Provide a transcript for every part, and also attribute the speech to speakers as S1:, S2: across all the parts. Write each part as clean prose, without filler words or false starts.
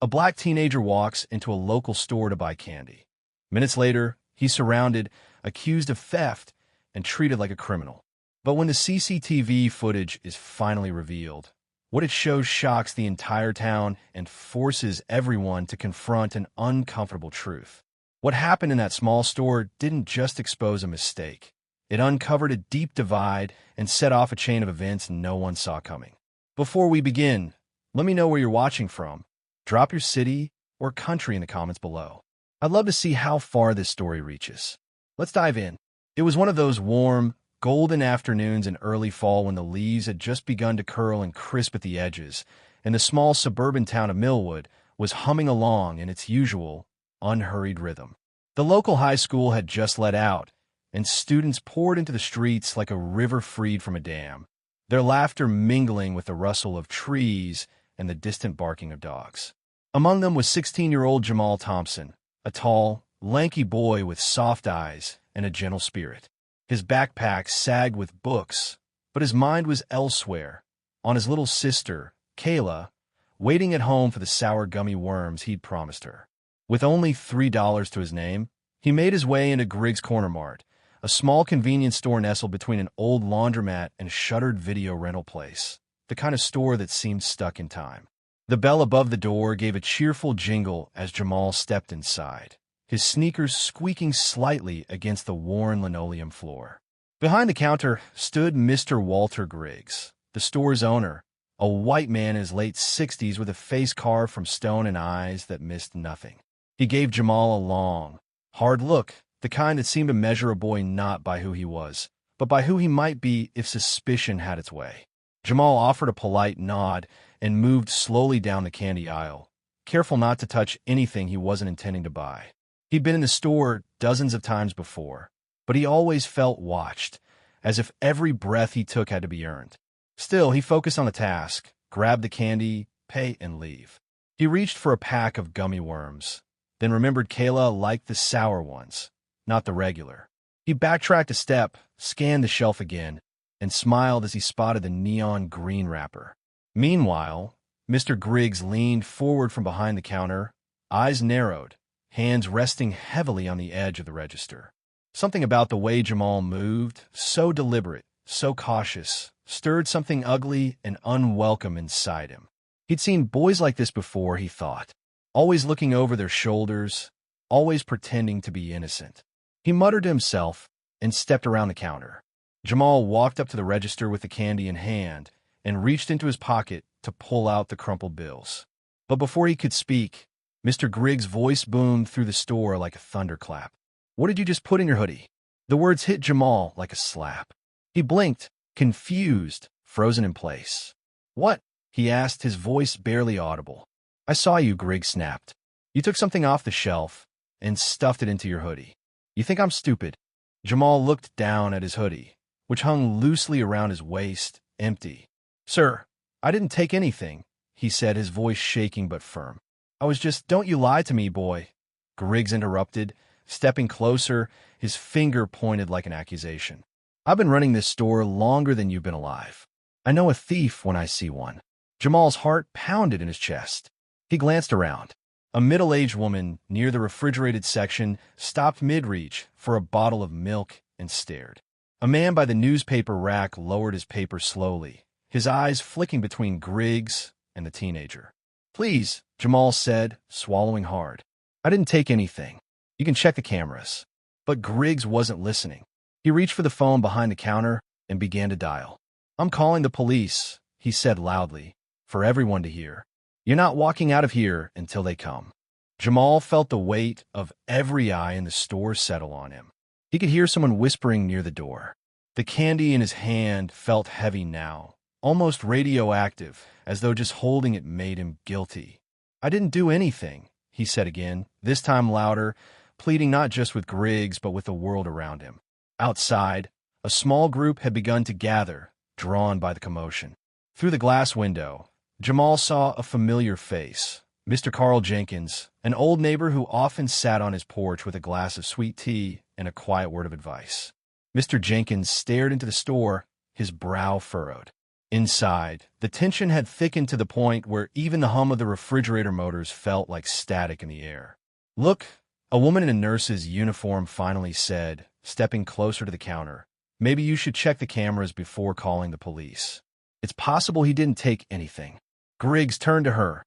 S1: A black teenager walks into a local store to buy candy. Minutes later, he's surrounded, accused of theft, and treated like a criminal. But when the CCTV footage is finally revealed, what it shows shocks the entire town and forces everyone to confront an uncomfortable truth. What happened in that small store didn't just expose a mistake. It uncovered a deep divide and set off a chain of events no one saw coming. Before we begin, let me know where you're watching from. Drop your city or country in the comments below. I'd love to see how far this story reaches. Let's dive in. It was one of those warm, golden afternoons in early fall when the leaves had just begun to curl and crisp at the edges, and the small suburban town of Millwood was humming along in its usual, unhurried rhythm. The local high school had just let out, and students poured into the streets like a river freed from a dam, their laughter mingling with the rustle of trees and the distant barking of dogs. Among them was 16-year-old Jamal Thompson, a tall, lanky boy with soft eyes and a gentle spirit. His backpack sagged with books, but his mind was elsewhere, on his little sister, Kayla, waiting at home for the sour gummy worms he'd promised her. With only $3 to his name, he made his way into Griggs Corner Mart, a small convenience store nestled between an old laundromat and a shuttered video rental place, the kind of store that seemed stuck in time. The bell above the door gave a cheerful jingle as Jamal stepped inside, his sneakers squeaking slightly against the worn linoleum floor. Behind the counter stood Mr. Walter Griggs, the store's owner, a white man in his late 60s with a face carved from stone and eyes that missed nothing. He gave Jamal a long, hard look, the kind that seemed to measure a boy not by who he was, but by who he might be if suspicion had its way. Jamal offered a polite nod and moved slowly down the candy aisle, careful not to touch anything he wasn't intending to buy. He'd been in the store dozens of times before, but he always felt watched, as if every breath he took had to be earned. Still, he focused on the task, grabbed the candy, pay, and leave. He reached for a pack of gummy worms, then remembered Kayla liked the sour ones, not the regular. He backtracked a step, scanned the shelf again, and smiled as he spotted the neon green wrapper. Meanwhile, Mr. Griggs leaned forward from behind the counter, eyes narrowed, hands resting heavily on the edge of the register. Something about the way Jamal moved, so deliberate, so cautious, stirred something ugly and unwelcome inside him. He'd seen boys like this before, he thought, always looking over their shoulders, always pretending to be innocent. He muttered to himself and stepped around the counter. Jamal walked up to the register with the candy in hand and reached into his pocket to pull out the crumpled bills. But before he could speak, Mr. Griggs' voice boomed through the store like a thunderclap. "What did you just put in your hoodie?" The words hit Jamal like a slap. He blinked, confused, frozen in place. "What?" he asked, his voice barely audible. "I saw you," Griggs snapped. "You took something off the shelf and stuffed it into your hoodie. You think I'm stupid?" Jamal looked down at his hoodie, which hung loosely around his waist, empty. "Sir, I didn't take anything," he said, his voice shaking but firm. "I was just—" "Don't you lie to me, boy," Griggs interrupted, stepping closer, his finger pointed like an accusation. "I've been running this store longer than you've been alive. I know a thief when I see one." Jamal's heart pounded in his chest. He glanced around. A middle-aged woman near the refrigerated section stopped mid-reach for a bottle of milk and stared. A man by the newspaper rack lowered his paper slowly, his eyes flicking between Griggs and the teenager. "Please," Jamal said, swallowing hard. "I didn't take anything. You can check the cameras." But Griggs wasn't listening. He reached for the phone behind the counter and began to dial. "I'm calling the police," he said loudly, for everyone to hear. "You're not walking out of here until they come." Jamal felt the weight of every eye in the store settle on him. He could hear someone whispering near the door. The candy in his hand felt heavy now, almost radioactive, as though just holding it made him guilty. "I didn't do anything," he said again, this time louder, pleading not just with Griggs but with the world around him. Outside, a small group had begun to gather, drawn by the commotion. Through the glass window, Jamal saw a familiar face, Mr. Carl Jenkins, an old neighbor who often sat on his porch with a glass of sweet tea and a quiet word of advice. Mr. Jenkins stared into the store, his brow furrowed. Inside, the tension had thickened to the point where even the hum of the refrigerator motors felt like static in the air. "Look," a woman in a nurse's uniform finally said, stepping closer to the counter. "Maybe you should check the cameras before calling the police. It's possible he didn't take anything." Griggs turned to her,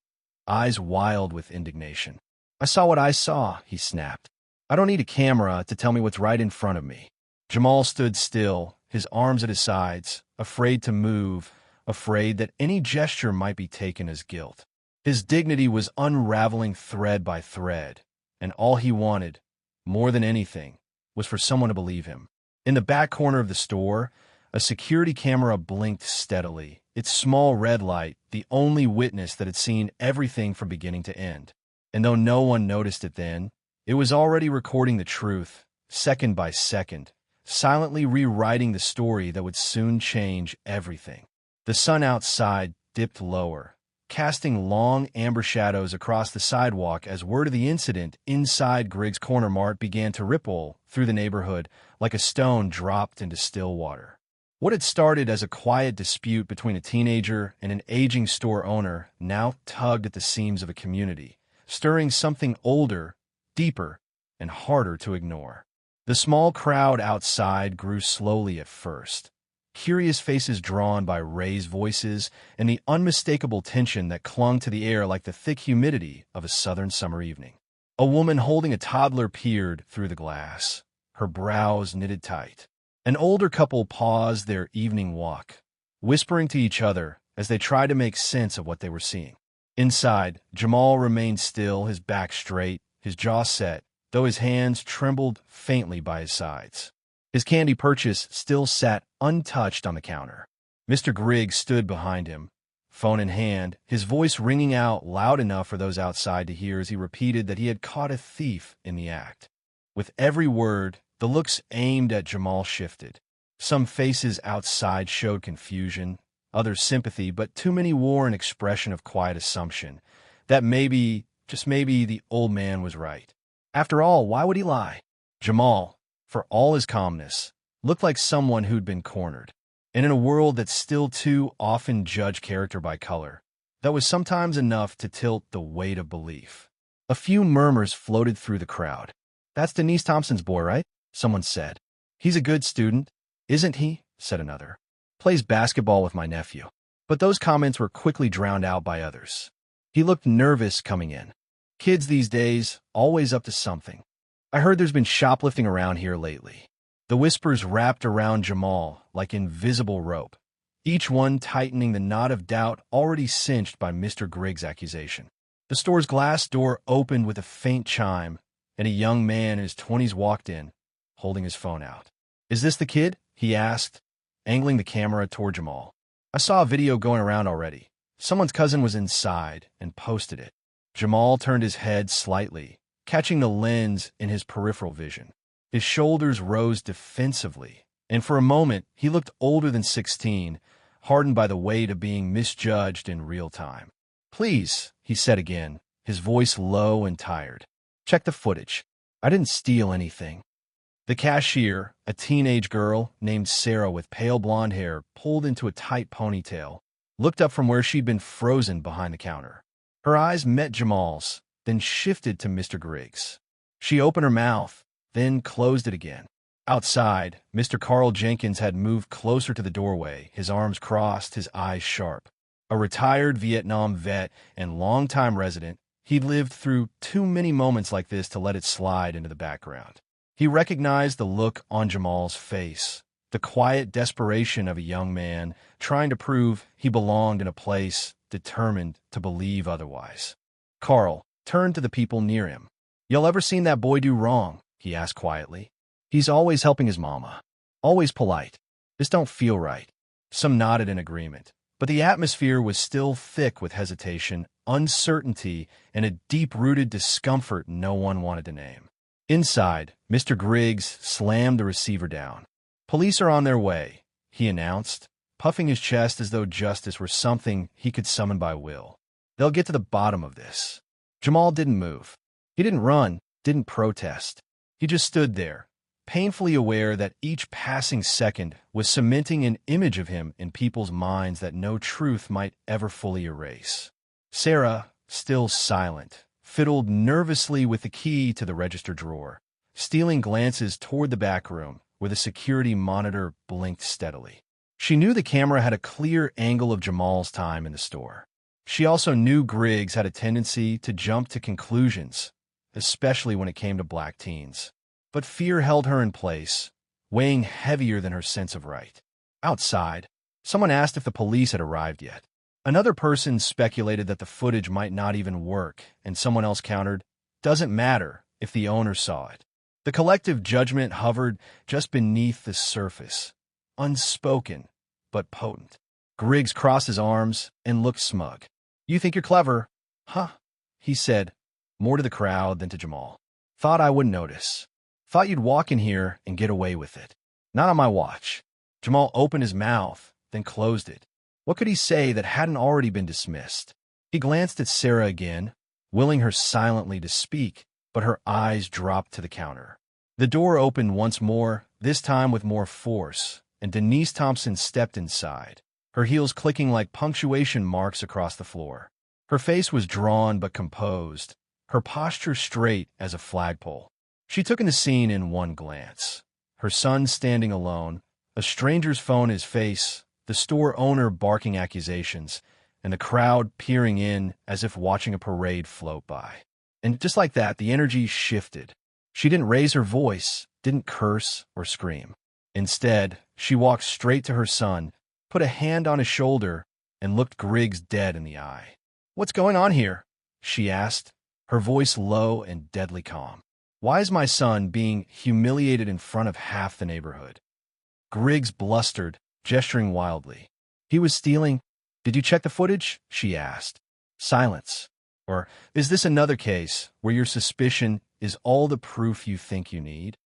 S1: eyes wild with indignation. "I saw what I saw," he snapped. "I don't need a camera to tell me what's right in front of me." Jamal stood still, his arms at his sides, afraid to move, afraid that any gesture might be taken as guilt. His dignity was unraveling thread by thread, and all he wanted, more than anything, was for someone to believe him. In the back corner of the store, a security camera blinked steadily, its small red light the only witness that had seen everything from beginning to end. And though no one noticed it then, it was already recording the truth, second by second, silently rewriting the story that would soon change everything. The sun outside dipped lower, casting long amber shadows across the sidewalk as word of the incident inside Griggs' Corner Mart began to ripple through the neighborhood like a stone dropped into still water. What had started as a quiet dispute between a teenager and an aging store owner now tugged at the seams of a community, stirring something older, deeper, and harder to ignore. The small crowd outside grew slowly at first, curious faces drawn by raised voices and the unmistakable tension that clung to the air like the thick humidity of a southern summer evening. A woman holding a toddler peered through the glass, her brows knitted tight. An older couple paused their evening walk, whispering to each other as they tried to make sense of what they were seeing. Inside, Jamal remained still, his back straight, his jaw set, though his hands trembled faintly by his sides. His candy purchase still sat untouched on the counter. Mr. Griggs stood behind him, phone in hand, his voice ringing out loud enough for those outside to hear as he repeated that he had caught a thief in the act. With every word, the looks aimed at Jamal shifted. Some faces outside showed confusion, others sympathy, but too many wore an expression of quiet assumption that maybe, just maybe, the old man was right. After all, why would he lie? Jamal, for all his calmness, looked like someone who'd been cornered. And in a world that still too often judged character by color, that was sometimes enough to tilt the weight of belief. A few murmurs floated through the crowd. "That's Denise Thompson's boy, right?" someone said. "He's a good student, isn't he?" said another. "Plays basketball with my nephew." But those comments were quickly drowned out by others. He looked nervous coming in. Kids these days, always up to something. "I heard there's been shoplifting around here lately." The whispers wrapped around Jamal like invisible rope, each one tightening the knot of doubt already cinched by Mr. Griggs' accusation. The store's glass door opened with a faint chime, and a young man in his 20s walked in, holding his phone out. "Is this the kid?" he asked, angling the camera toward Jamal. "I saw a video going around already. Someone's cousin was inside and posted it." Jamal turned his head slightly, catching the lens in his peripheral vision. His shoulders rose defensively, and for a moment he looked older than 16, hardened by the weight of being misjudged in real time. "Please," he said again, his voice low and tired. "Check the footage. I didn't steal anything." The cashier, a teenage girl named Sarah with pale blonde hair pulled into a tight ponytail, looked up from where she'd been frozen behind the counter. Her eyes met Jamal's, then shifted to Mr. Griggs. She opened her mouth, then closed it again. Outside, Mr. Carl Jenkins had moved closer to the doorway, his arms crossed, his eyes sharp. A retired Vietnam vet and longtime resident, he'd lived through too many moments like this to let it slide into the background. He recognized the look on Jamal's face, the quiet desperation of a young man trying to prove he belonged in a place determined to believe otherwise. Carl turned to the people near him. "Y'all ever seen that boy do wrong?" he asked quietly. "He's always helping his mama. Always polite. This don't feel right." Some nodded in agreement, but the atmosphere was still thick with hesitation, uncertainty, and a deep-rooted discomfort no one wanted to name. Inside, Mr. Griggs slammed the receiver down. "Police are on their way," he announced, puffing his chest as though justice were something he could summon by will. "They'll get to the bottom of this." Jamal didn't move. He didn't run, didn't protest. He just stood there, painfully aware that each passing second was cementing an image of him in people's minds that no truth might ever fully erase. Sarah, still silent, fiddled nervously with the key to the register drawer, stealing glances toward the back room where the security monitor blinked steadily. She knew the camera had a clear angle of Jamal's time in the store. She also knew Griggs had a tendency to jump to conclusions, especially when it came to black teens. But fear held her in place, weighing heavier than her sense of right. Outside, someone asked if the police had arrived yet. Another person speculated that the footage might not even work, and someone else countered, "Doesn't matter if the owner saw it." The collective judgment hovered just beneath the surface, unspoken but potent. Griggs crossed his arms and looked smug. "You think you're clever, huh?" he said, more to the crowd than to Jamal. "Thought I wouldn't notice. Thought you'd walk in here and get away with it. Not on my watch." Jamal opened his mouth, then closed it. What could he say that hadn't already been dismissed? He glanced at Sarah again, willing her silently to speak, but her eyes dropped to the counter. The door opened once more, this time with more force, and Denise Thompson stepped inside, her heels clicking like punctuation marks across the floor. Her face was drawn but composed, her posture straight as a flagpole. She took in the scene in one glance. Her son standing alone, a stranger's phone in his face, the store owner barking accusations, and the crowd peering in as if watching a parade float by. And just like that, the energy shifted. She didn't raise her voice, didn't curse or scream. Instead, she walked straight to her son, put a hand on his shoulder, and looked Griggs dead in the eye. "What's going on here?" she asked, her voice low and deadly calm. "Why is my son being humiliated in front of half the neighborhood?" Griggs blustered, gesturing wildly. "He was stealing." "Did you check the footage?" she asked. Silence. Or is this another case where your suspicion is all the proof you think you need?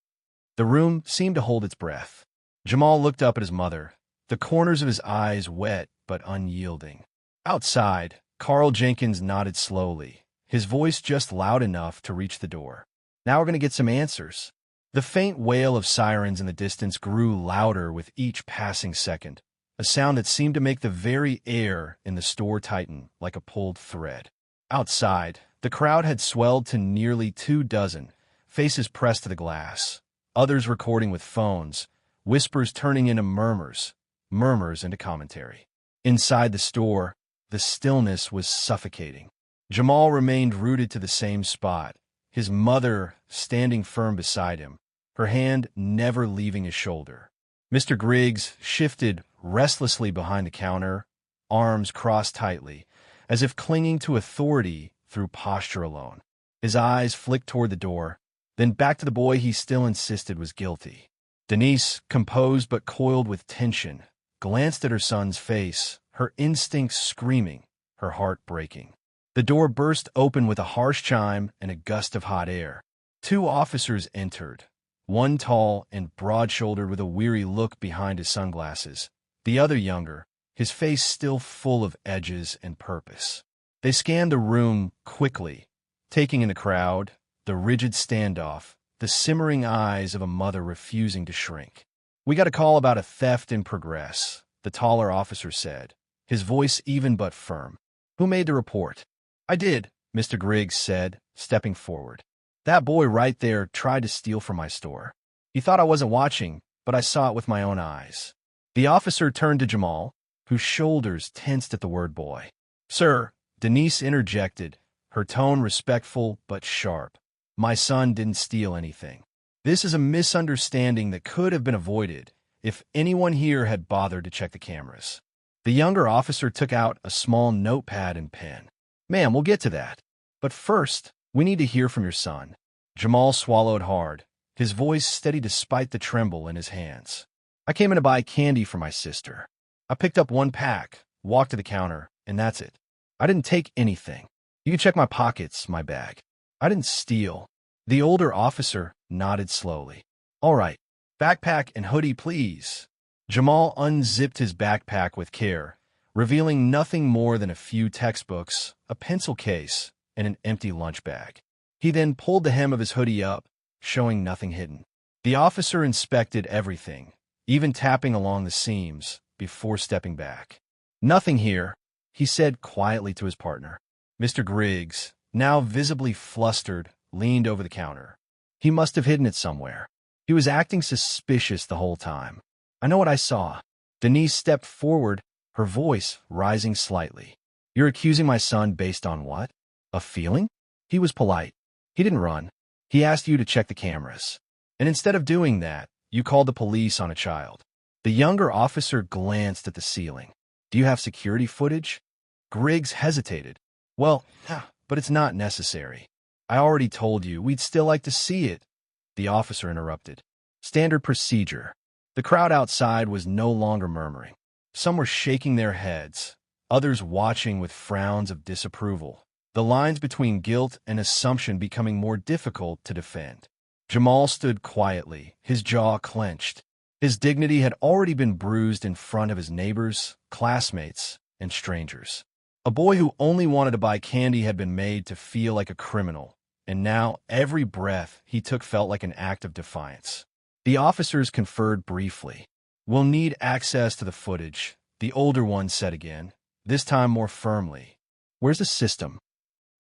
S1: The room seemed to hold its breath. Jamal looked up at his mother, the corners of his eyes wet but unyielding. Outside, Carl Jenkins nodded slowly, his voice just loud enough to reach the door. "Now we're going to get some answers." The faint wail of sirens in the distance grew louder with each passing second, a sound that seemed to make the very air in the store tighten like a pulled thread. Outside, the crowd had swelled to nearly 24, faces pressed to the glass, others recording with phones, whispers turning into murmurs, murmurs into commentary. Inside the store, the stillness was suffocating. Jamal remained rooted to the same spot, his mother standing firm beside him, her hand never leaving his shoulder. Mr. Griggs shifted restlessly behind the counter, arms crossed tightly, as if clinging to authority through posture alone. His eyes flicked toward the door, then back to the boy he still insisted was guilty. Denise, composed but coiled with tension, glanced at her son's face, her instincts screaming, her heart breaking. The door burst open with a harsh chime and a gust of hot air. 2 officers entered, one tall and broad-shouldered with a weary look behind his sunglasses, the other younger, his face still full of edges and purpose. They scanned the room quickly, taking in the crowd, the rigid standoff, the simmering eyes of a mother refusing to shrink. "We got a call about a theft in progress," the taller officer said, his voice even but firm. "Who made the report?" "I did," Mr. Griggs said, stepping forward. "That boy right there tried to steal from my store. He thought I wasn't watching, but I saw it with my own eyes." The officer turned to Jamal, whose shoulders tensed at the word boy. "Sir," Denise interjected, her tone respectful but sharp, "my son didn't steal anything. This is a misunderstanding that could have been avoided if anyone here had bothered to check the cameras." The younger officer took out a small notepad and pen. "Ma'am, we'll get to that. But first, we need to hear from your son." Jamal swallowed hard, his voice steady despite the tremble in his hands. "I came in to buy candy for my sister. I picked up 1 pack, walked to the counter, and that's it. I didn't take anything. You can check my pockets, my bag. I didn't steal." The older officer nodded slowly. "All right, backpack and hoodie, please." Jamal unzipped his backpack with care, revealing nothing more than a few textbooks, a pencil case, and an empty lunch bag. He then pulled the hem of his hoodie up, showing nothing hidden. The officer inspected everything, even tapping along the seams, before stepping back. "Nothing here," he said quietly to his partner. Mr. Griggs, now visibly flustered, leaned over the counter. He must have hidden it somewhere. He was acting suspicious the whole time. "I know what I saw." Denise stepped forward, her voice rising slightly. "You're accusing my son based on what? A feeling?" He was polite. He didn't run. He asked you to check the cameras. And instead of doing that, you called the police on a child. The younger officer glanced at the ceiling. "Do you have security footage?" Griggs hesitated. "Well, but it's not necessary. I already told you, we'd still like to see it." The officer interrupted. "Standard procedure." The crowd outside was no longer murmuring. Some were shaking their heads, others watching with frowns of disapproval, the lines between guilt and assumption becoming more difficult to defend. Jamal stood quietly, his jaw clenched. His dignity had already been bruised in front of his neighbors, classmates, and strangers. A boy who only wanted to buy candy had been made to feel like a criminal, and now every breath he took felt like an act of defiance. The officers conferred briefly. "We'll need access to the footage," the older one said again, this time more firmly. "Where's the system?"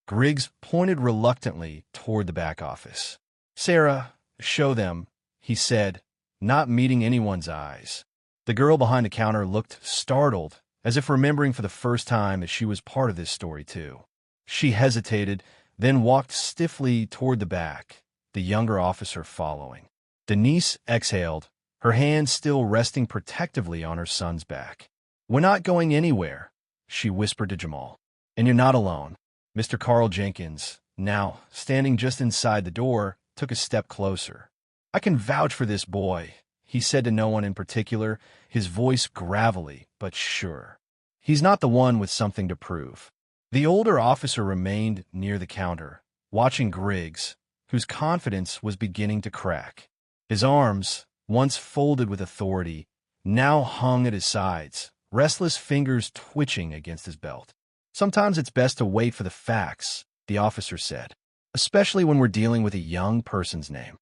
S1: Griggs pointed reluctantly toward the back office. "Sarah, show them," he said, not meeting anyone's eyes. The girl behind the counter looked startled, as if remembering for the first time that she was part of this story too. She hesitated, then walked stiffly toward the back, the younger officer following. Denise exhaled, her hand still resting protectively on her son's back. "We're not going anywhere," she whispered to Jamal. "And you're not alone." Mr. Carl Jenkins, now standing just inside the door, took a step closer. "I can vouch for this boy," he said to no one in particular, his voice gravelly but sure. "He's not the one with something to prove." The older officer remained near the counter, watching Griggs, whose confidence was beginning to crack. His arms, once folded with authority, now hung at his sides, restless fingers twitching against his belt. "Sometimes it's best to wait for the facts," the officer said, "especially when we're dealing with a young person's name."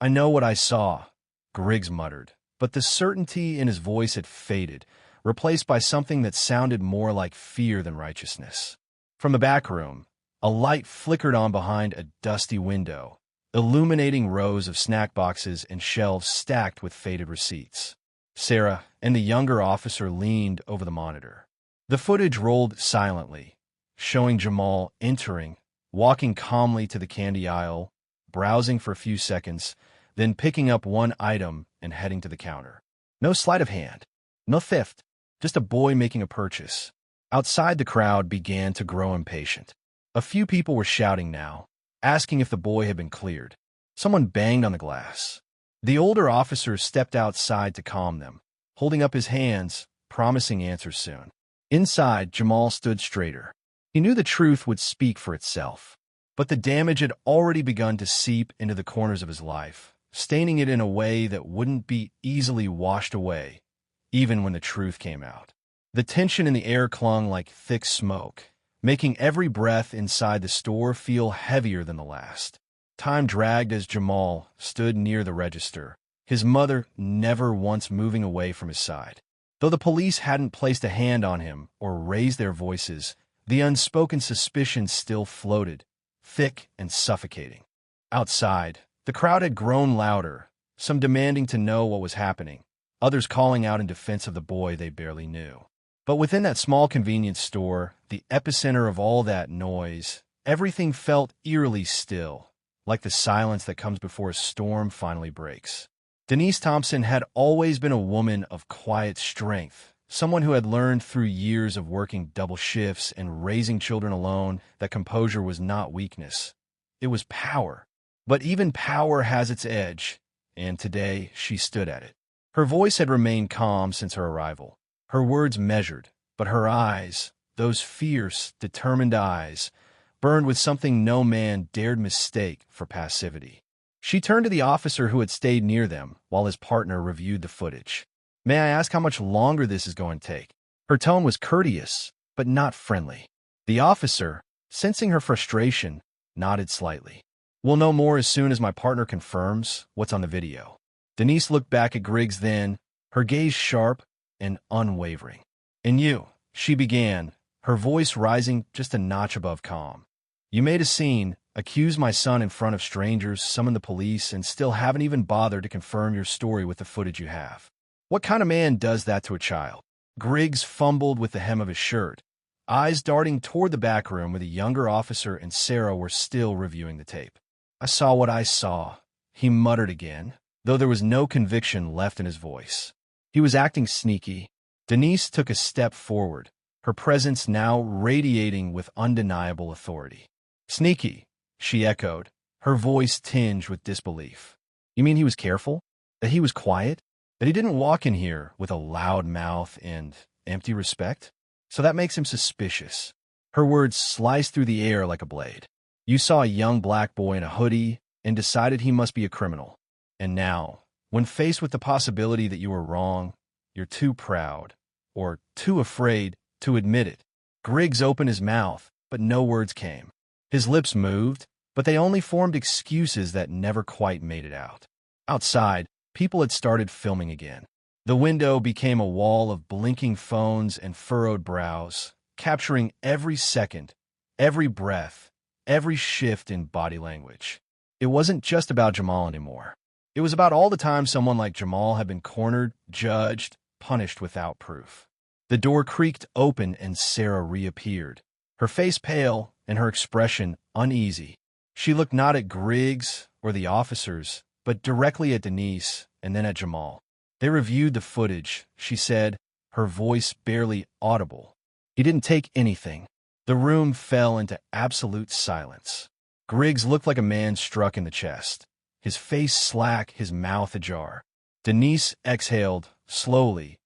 S1: "I know what I saw," Griggs muttered, but the certainty in his voice had faded, replaced by something that sounded more like fear than righteousness. From the back room, a light flickered on behind a dusty window, illuminating rows of snack boxes and shelves stacked with faded receipts. Sarah and the younger officer leaned over the monitor. The footage rolled silently, showing Jamal entering, walking calmly to the candy aisle, browsing for a few seconds, then picking up one item and heading to the counter. No sleight of hand, no theft, just a boy making a purchase. Outside, the crowd began to grow impatient. A few people were shouting now, asking if the boy had been cleared. Someone banged on the glass. The older officer stepped outside to calm them, holding up his hands, promising answers soon. Inside, Jamal stood straighter. He knew the truth would speak for itself, but the damage had already begun to seep into the corners of his life, staining it in a way that wouldn't be easily washed away, even when the truth came out. The tension in the air clung like thick smoke, making every breath inside the store feel heavier than the last. Time dragged as Jamal stood near the register, his mother never once moving away from his side. Though the police hadn't placed a hand on him or raised their voices, the unspoken suspicion still floated, thick and suffocating. Outside, the crowd had grown louder, some demanding to know what was happening, others calling out in defense of the boy they barely knew. But within that small convenience store, the epicenter of all that noise, everything felt eerily still, like the silence that comes before a storm finally breaks. Denise Thompson had always been a woman of quiet strength, someone who had learned through years of working double shifts and raising children alone that composure was not weakness. It was power. But even power has its edge, and today she stood at it. Her voice had remained calm since her arrival, her words measured, but her eyes, those fierce, determined eyes, burned with something no man dared mistake for passivity. She turned to the officer who had stayed near them while his partner reviewed the footage. "May I ask how much longer this is going to take?" Her tone was courteous, but not friendly. The officer, sensing her frustration, nodded slightly. We'll know more as soon as my partner confirms what's on the video. Denise looked back at Griggs then, her gaze sharp and unwavering. And you, she began, her voice rising just a notch above calm. You made a scene, accused my son in front of strangers, summoned the police, and still haven't even bothered to confirm your story with the footage you have. What kind of man does that to a child? Griggs fumbled with the hem of his shirt, eyes darting toward the back room where the younger officer and Sarah were still reviewing the tape. I saw what I saw, he muttered again, though there was no conviction left in his voice. He was acting sneaky. Denise took a step forward, her presence now radiating with undeniable authority. Sneaky, she echoed, her voice tinged with disbelief. You mean he was careful? That he was quiet? That he didn't walk in here with a loud mouth and empty respect? So that makes him suspicious. Her words sliced through the air like a blade. You saw a young black boy in a hoodie and decided he must be a criminal. And now, when faced with the possibility that you were wrong, you're too proud, or too afraid, to admit it. Griggs opened his mouth, but no words came. His lips moved, but they only formed excuses that never quite made it out. Outside, people had started filming again. The window became a wall of blinking phones and furrowed brows, capturing every second, every breath, every shift in body language. It wasn't just about Jamal anymore. It was about all the time someone like Jamal had been cornered, judged, punished without proof. The door creaked open and Sarah reappeared, her face pale and her expression uneasy. She looked not at Griggs or the officers, but directly at Denise and then at Jamal. They reviewed the footage, she said, her voice barely audible. He didn't take anything. The room fell into absolute silence. Griggs looked like a man struck in the chest, his face slack, his mouth ajar. Denise exhaled, slowly,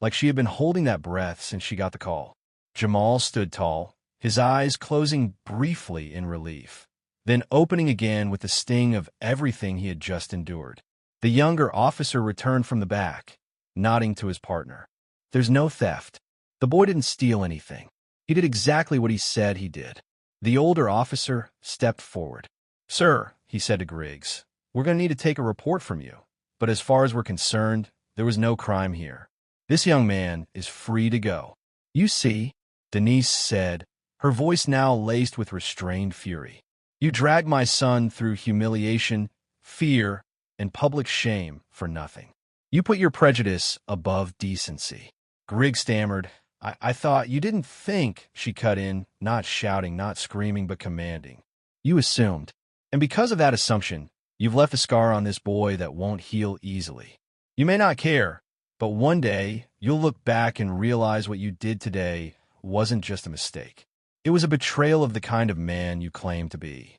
S1: like she had been holding that breath since she got the call. Jamal stood tall, his eyes closing briefly in relief, then opening again with the sting of everything he had just endured. The younger officer returned from the back, nodding to his partner. There's no theft. The boy didn't steal anything. He did exactly what he said he did. The older officer stepped forward. Sir, he said to Griggs, we're going to need to take a report from you. But as far as we're concerned, there was no crime here. This young man is free to go. You see, Denise said, her voice now laced with restrained fury. You dragged my son through humiliation, fear, and public shame for nothing. You put your prejudice above decency. Griggs stammered, I thought you didn't think, she cut in, not shouting, not screaming, but commanding. You assumed. And because of that assumption, you've left a scar on this boy that won't heal easily. You may not care, but one day you'll look back and realize what you did today wasn't just a mistake. It was a betrayal of the kind of man you claim to be.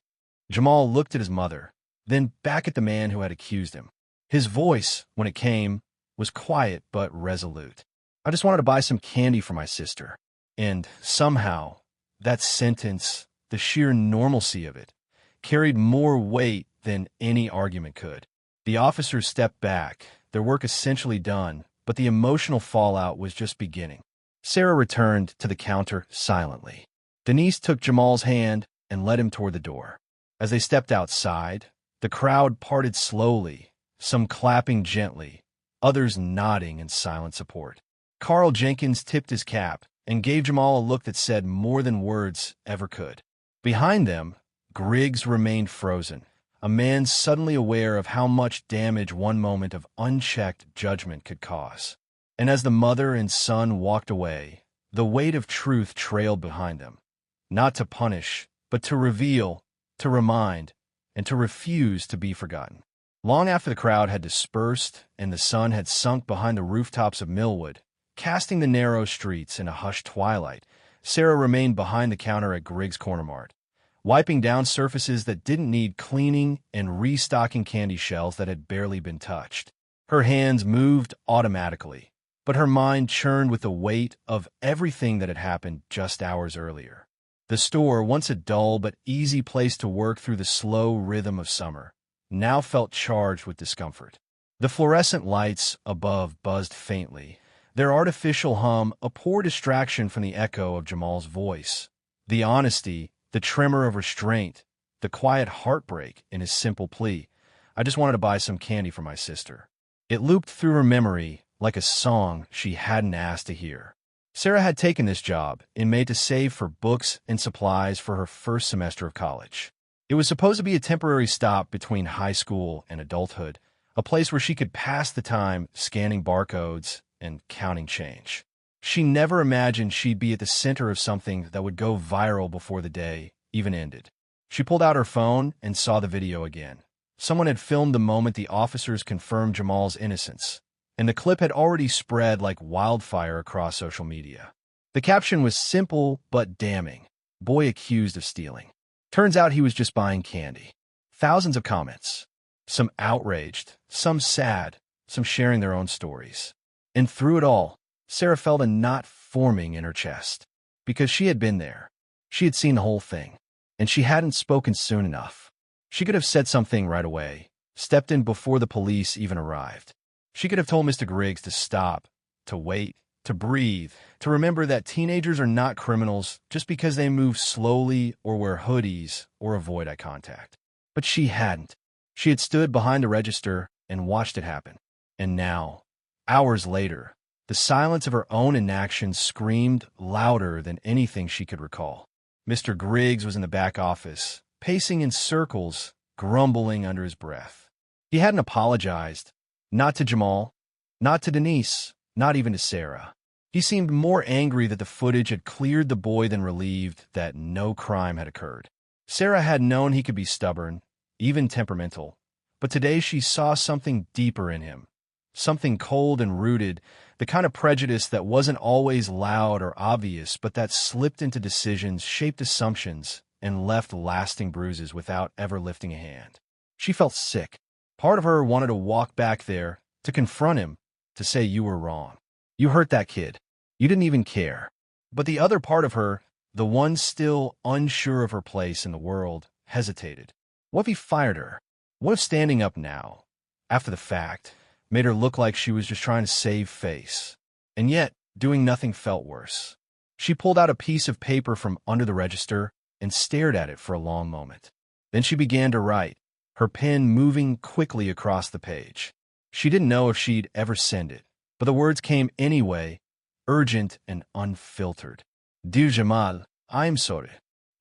S1: Jamal looked at his mother, then back at the man who had accused him. His voice, when it came, was quiet but resolute. I just wanted to buy some candy for my sister. And somehow, that sentence, the sheer normalcy of it, carried more weight than any argument could. The officers stepped back, their work essentially done, but the emotional fallout was just beginning. Sarah returned to the counter silently. Denise took Jamal's hand and led him toward the door. As they stepped outside, the crowd parted slowly, some clapping gently, others nodding in silent support. Carl Jenkins tipped his cap and gave Jamal a look that said more than words ever could. Behind them, Griggs remained frozen, a man suddenly aware of how much damage one moment of unchecked judgment could cause. And as the mother and son walked away, the weight of truth trailed behind them, not to punish, but to reveal, to remind, and to refuse to be forgotten. Long after the crowd had dispersed and the sun had sunk behind the rooftops of Millwood, casting the narrow streets in a hushed twilight, Sarah remained behind the counter at Griggs Corner Mart, wiping down surfaces that didn't need cleaning and restocking candy shelves that had barely been touched. Her hands moved automatically, but her mind churned with the weight of everything that had happened just hours earlier. The store, once a dull but easy place to work through the slow rhythm of summer, now felt charged with discomfort. The fluorescent lights above buzzed faintly, their artificial hum a poor distraction from the echo of Jamal's voice. The honesty, the tremor of restraint, the quiet heartbreak in his simple plea. I just wanted to buy some candy for my sister. It looped through her memory like a song she hadn't asked to hear. Sarah had taken this job in May to save for books and supplies for her first semester of college. It was supposed to be a temporary stop between high school and adulthood, a place where she could pass the time scanning barcodes and counting change. She never imagined she'd be at the center of something that would go viral before the day even ended. She pulled out her phone and saw the video again. Someone had filmed the moment the officers confirmed Jamal's innocence, and the clip had already spread like wildfire across social media. The caption was simple but damning. Boy accused of stealing. Turns out he was just buying candy. Thousands of comments. Some outraged, some sad, some sharing their own stories. And through it all, Sarah felt a knot forming in her chest. Because she had been there. She had seen the whole thing. And she hadn't spoken soon enough. She could have said something right away, stepped in before the police even arrived. She could have told Mr. Griggs to stop, to wait, to breathe, to remember that teenagers are not criminals just because they move slowly or wear hoodies or avoid eye contact. But she hadn't. She had stood behind the register and watched it happen. And now, hours later, the silence of her own inaction screamed louder than anything she could recall. Mr. Griggs was in the back office, pacing in circles, grumbling under his breath. He hadn't apologized. Not to Jamal, not to Denise, not even to Sarah. He seemed more angry that the footage had cleared the boy than relieved that no crime had occurred. Sarah had known he could be stubborn, even temperamental, but today she saw something deeper in him, something cold and rooted, the kind of prejudice that wasn't always loud or obvious, but that slipped into decisions, shaped assumptions, and left lasting bruises without ever lifting a hand. She felt sick. Part of her wanted to walk back there, to confront him, to say you were wrong. You hurt that kid. You didn't even care. But the other part of her, the one still unsure of her place in the world, hesitated. What if he fired her? What if standing up now, after the fact, made her look like she was just trying to save face? And yet, doing nothing felt worse. She pulled out a piece of paper from under the register and stared at it for a long moment. Then she began to write, her pen moving quickly across the page. She didn't know if she'd ever send it, but the words came anyway, urgent and unfiltered. Dear Jamal, I'm sorry.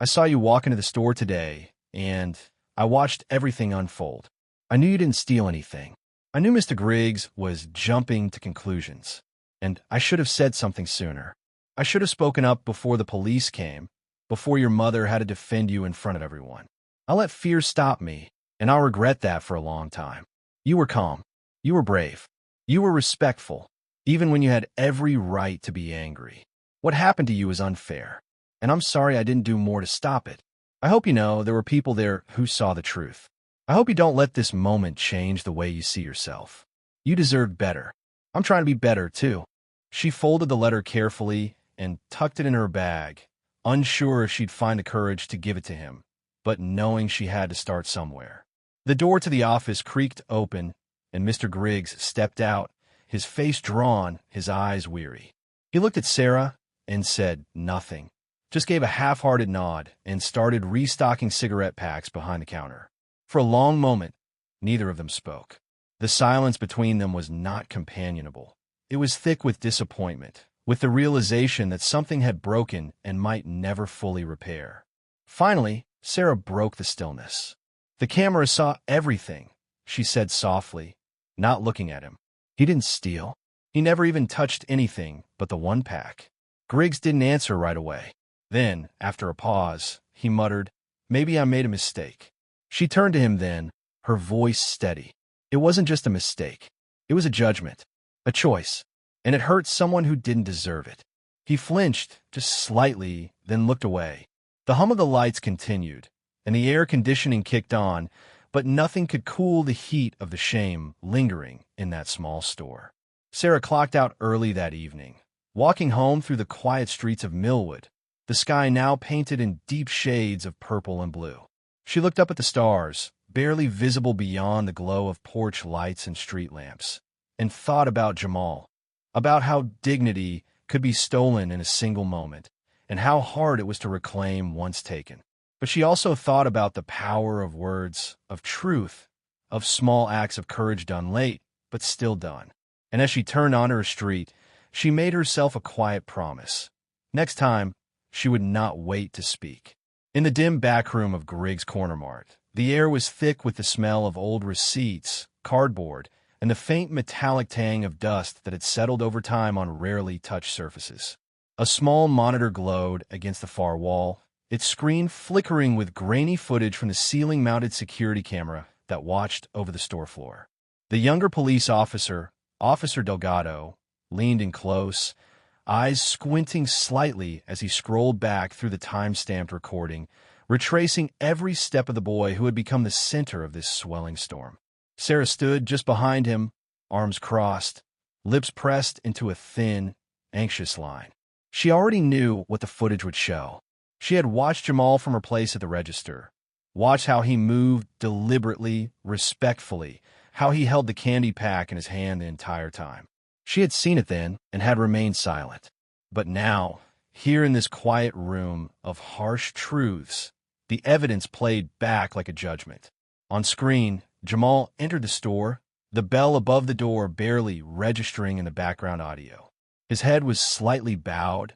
S1: I saw you walk into the store today, and I watched everything unfold. I knew you didn't steal anything. I knew Mr. Griggs was jumping to conclusions, and I should have said something sooner. I should have spoken up before the police came, before your mother had to defend you in front of everyone. I let fear stop me, and I'll regret that for a long time. You were calm. You were brave. You were respectful, even when you had every right to be angry. What happened to you is unfair, and I'm sorry I didn't do more to stop it. I hope you know there were people there who saw the truth. I hope you don't let this moment change the way you see yourself. You deserve better. I'm trying to be better, too. She folded the letter carefully and tucked it in her bag, unsure if she'd find the courage to give it to him, but knowing she had to start somewhere. The door to the office creaked open, and Mr. Griggs stepped out, his face drawn, his eyes weary. He looked at Sarah and said nothing, just gave a half-hearted nod and started restocking cigarette packs behind the counter. For a long moment, neither of them spoke. The silence between them was not companionable. It was thick with disappointment, with the realization that something had broken and might never fully repair. Finally, Sarah broke the stillness. The camera saw everything, she said softly, not looking at him. He didn't steal. He never even touched anything but the one pack. Griggs didn't answer right away. Then, after a pause, he muttered, "Maybe I made a mistake." She turned to him then, her voice steady. It wasn't just a mistake. It was a judgment, a choice, and it hurt someone who didn't deserve it. He flinched, just slightly, then looked away. The hum of the lights continued, and the air conditioning kicked on, but nothing could cool the heat of the shame lingering in that small store. Sarah clocked out early that evening, walking home through the quiet streets of Millwood, the sky now painted in deep shades of purple and blue. She looked up at the stars, barely visible beyond the glow of porch lights and street lamps, and thought about Jamal, about how dignity could be stolen in a single moment, and how hard it was to reclaim once taken. But she also thought about the power of words, of truth, of small acts of courage done late, but still done. And as she turned on her street, she made herself a quiet promise. Next time, she would not wait to speak. In the dim back room of Griggs Corner Mart, the air was thick with the smell of old receipts, cardboard, and the faint metallic tang of dust that had settled over time on rarely touched surfaces. A small monitor glowed against the far wall, its screen flickering with grainy footage from the ceiling-mounted security camera that watched over the store floor. The younger police officer, Officer Delgado, leaned in close, eyes squinting slightly as he scrolled back through the time-stamped recording, retracing every step of the boy who had become the center of this swelling storm. Sarah stood just behind him, arms crossed, lips pressed into a thin, anxious line. She already knew what the footage would show. She had watched Jamal from her place at the register, watched how he moved deliberately, respectfully, how he held the candy pack in his hand the entire time. She had seen it then and had remained silent. But now, here in this quiet room of harsh truths, the evidence played back like a judgment. On screen, Jamal entered the store, the bell above the door barely registering in the background audio. His head was slightly bowed,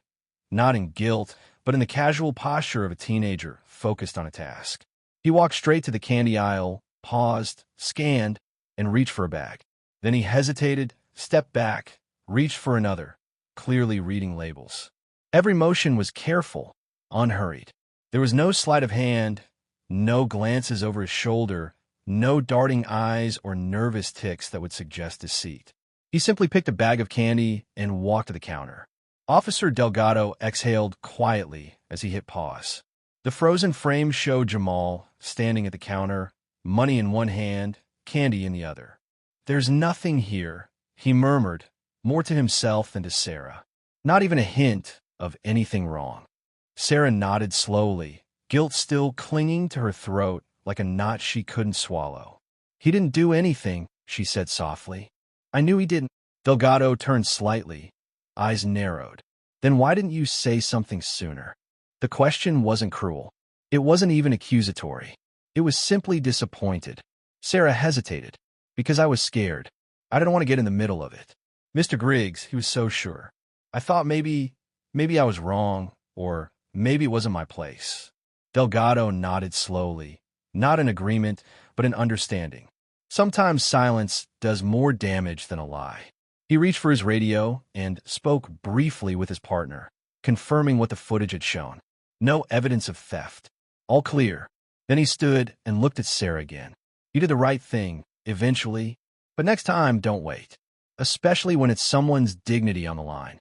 S1: not in guilt, but in the casual posture of a teenager focused on a task. He walked straight to the candy aisle, paused, scanned, and reached for a bag. Then he hesitated, stepped back, reached for another, clearly reading labels. Every motion was careful, unhurried. There was no sleight of hand, no glances over his shoulder, no darting eyes or nervous tics that would suggest deceit. He simply picked a bag of candy and walked to the counter. Officer Delgado exhaled quietly as he hit pause. The frozen frame showed Jamal standing at the counter, money in one hand, candy in the other. "There's nothing here," he murmured, more to himself than to Sarah. Not even a hint of anything wrong. Sarah nodded slowly, guilt still clinging to her throat like a knot she couldn't swallow. "He didn't do anything," she said softly. "I knew he didn't." Delgado turned slightly, eyes narrowed. "Then why didn't you say something sooner?" The question wasn't cruel. It wasn't even accusatory. It was simply disappointed. Sarah hesitated. "Because I was scared. I didn't want to get in the middle of it." "Mr. Griggs," he was so sure. "I thought maybe I was wrong, or maybe it wasn't my place." Delgado nodded slowly, not in agreement, but in understanding. Sometimes silence does more damage than a lie. He reached for his radio and spoke briefly with his partner, confirming what the footage had shown. No evidence of theft. All clear. Then he stood and looked at Sarah again. "You did the right thing, eventually, but next time, don't wait. Especially when it's someone's dignity on the line."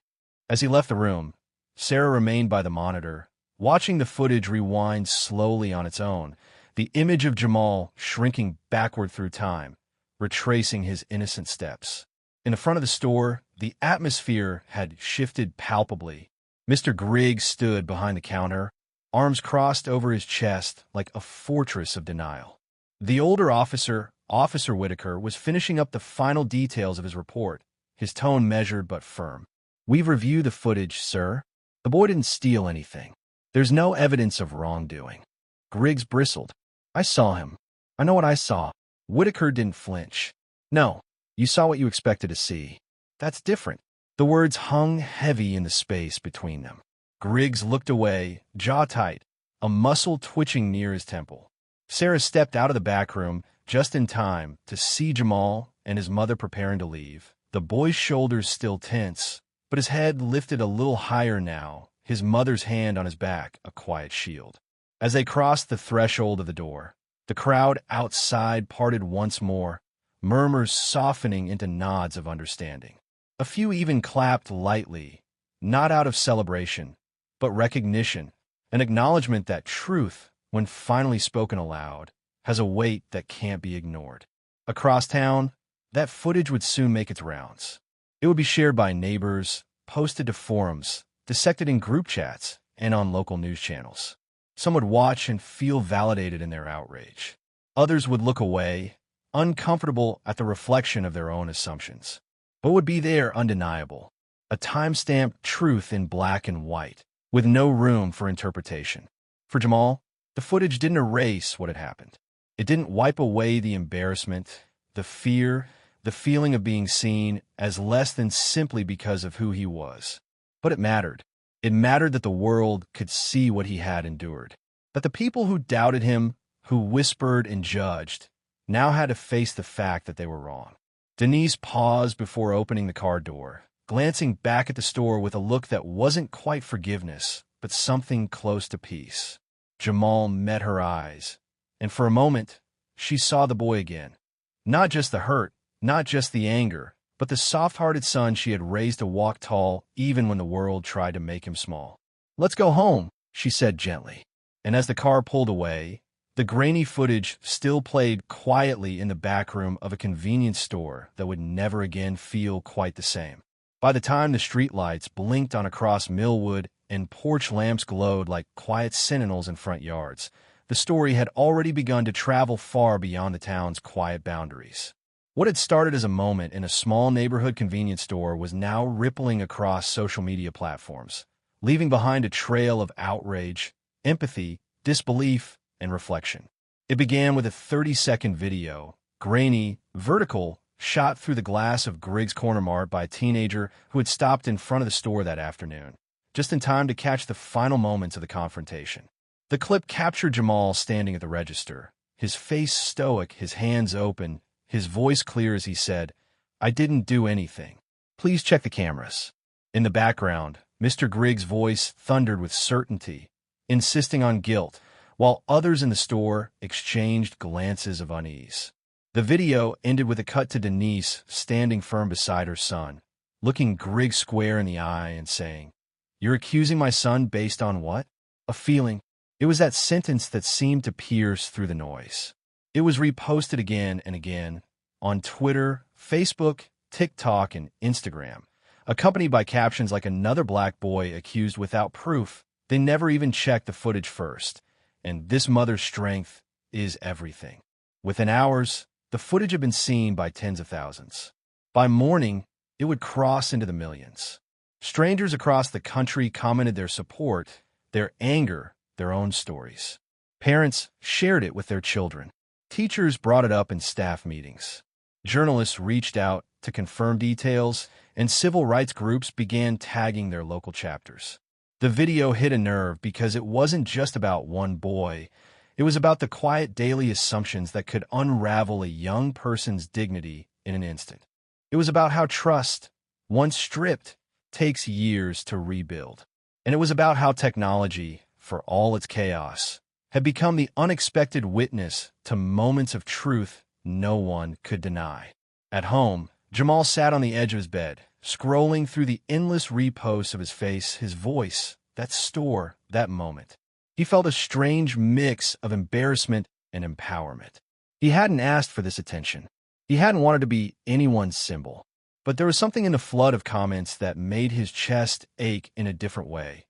S1: As he left the room, Sarah remained by the monitor, watching the footage rewind slowly on its own, the image of Jamal shrinking backward through time, retracing his innocent steps. In the front of the store, the atmosphere had shifted palpably. Mr. Griggs stood behind the counter, arms crossed over his chest like a fortress of denial. The older officer, Officer Whitaker, was finishing up the final details of his report, his tone measured but firm. "We've reviewed the footage, sir. The boy didn't steal anything. There's no evidence of wrongdoing." Griggs bristled. "I saw him. I know what I saw." Whitaker didn't flinch. "No, you saw what you expected to see. That's different." The words hung heavy in the space between them. Griggs looked away, jaw tight, a muscle twitching near his temple. Sarah stepped out of the back room just in time to see Jamal and his mother preparing to leave. The boy's shoulders still tense, but his head lifted a little higher now, his mother's hand on his back, a quiet shield. As they crossed the threshold of the door, the crowd outside parted once more, murmurs softening into nods of understanding. A few even clapped lightly, not out of celebration, but recognition, an acknowledgement that truth, when finally spoken aloud, has a weight that can't be ignored. Across town, that footage would soon make its rounds. It would be shared by neighbors, posted to forums, dissected in group chats, and on local news channels. Some would watch and feel validated in their outrage. Others would look away, uncomfortable at the reflection of their own assumptions. What would be there undeniable? A time-stamped truth in black and white, with no room for interpretation. For Jamal, The footage didn't erase what had happened. It didn't wipe away the embarrassment, the fear, the feeling of being seen as less than simply because of who he was. But it mattered. It mattered that the world could see what he had endured. That the people who doubted him, who whispered and judged, now had to face the fact that they were wrong. Denise paused before opening the car door, glancing back at the store with a look that wasn't quite forgiveness, but something close to peace. Jamal met her eyes, and for a moment, she saw the boy again. Not just the hurt, not just the anger, but the soft-hearted son she had raised to walk tall even when the world tried to make him small. "Let's go home," she said gently. And as the car pulled away, the grainy footage still played quietly in the back room of a convenience store that would never again feel quite the same. By the time the streetlights blinked on across Millwood and porch lamps glowed like quiet sentinels in front yards, the story had already begun to travel far beyond the town's quiet boundaries. What had started as a moment in a small neighborhood convenience store was now rippling across social media platforms, leaving behind a trail of outrage, empathy, disbelief, and reflection. It began with a 30-second video, grainy, vertical, shot through the glass of Griggs Corner Mart by a teenager who had stopped in front of the store that afternoon, just in time to catch the final moments of the confrontation. The clip captured Jamal standing at the register, his face stoic, his hands open, his voice clear as he said, "I didn't do anything. Please check the cameras." In the background, Mr. Griggs' voice thundered with certainty, insisting on guilt, while others in the store exchanged glances of unease. The video ended with a cut to Denise standing firm beside her son, looking Griggs square in the eye and saying, "You're accusing my son based on what?" A feeling. It was that sentence that seemed to pierce through the noise. It was reposted again and again on Twitter, Facebook, TikTok, and Instagram, accompanied by captions like "another black boy accused without proof. They never even checked the footage first. And this mother's strength is everything." Within hours, the footage had been seen by tens of thousands. By morning, it would cross into the millions. Strangers across the country commented their support, their anger, their own stories. Parents shared it with their children. Teachers brought it up in staff meetings. Journalists reached out to confirm details, and civil rights groups began tagging their local chapters. The video hit a nerve because it wasn't just about one boy. It was about the quiet daily assumptions that could unravel a young person's dignity in an instant. It was about how trust, once stripped, takes years to rebuild. And it was about how technology, for all its chaos, had become the unexpected witness to moments of truth no one could deny. At home, Jamal sat on the edge of his bed, scrolling through the endless reposts of his face, his voice, that store, that moment. He felt a strange mix of embarrassment and empowerment. He hadn't asked for this attention. He hadn't wanted to be anyone's symbol. But there was something in the flood of comments that made his chest ache in a different way.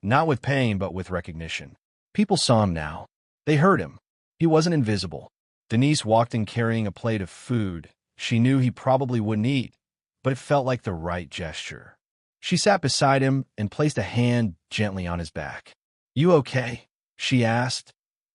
S1: Not with pain, but with recognition. People saw him now. They heard him. He wasn't invisible. Denise walked in carrying a plate of food she knew he probably wouldn't eat, but it felt like the right gesture. She sat beside him and placed a hand gently on his back. "You okay?" she asked,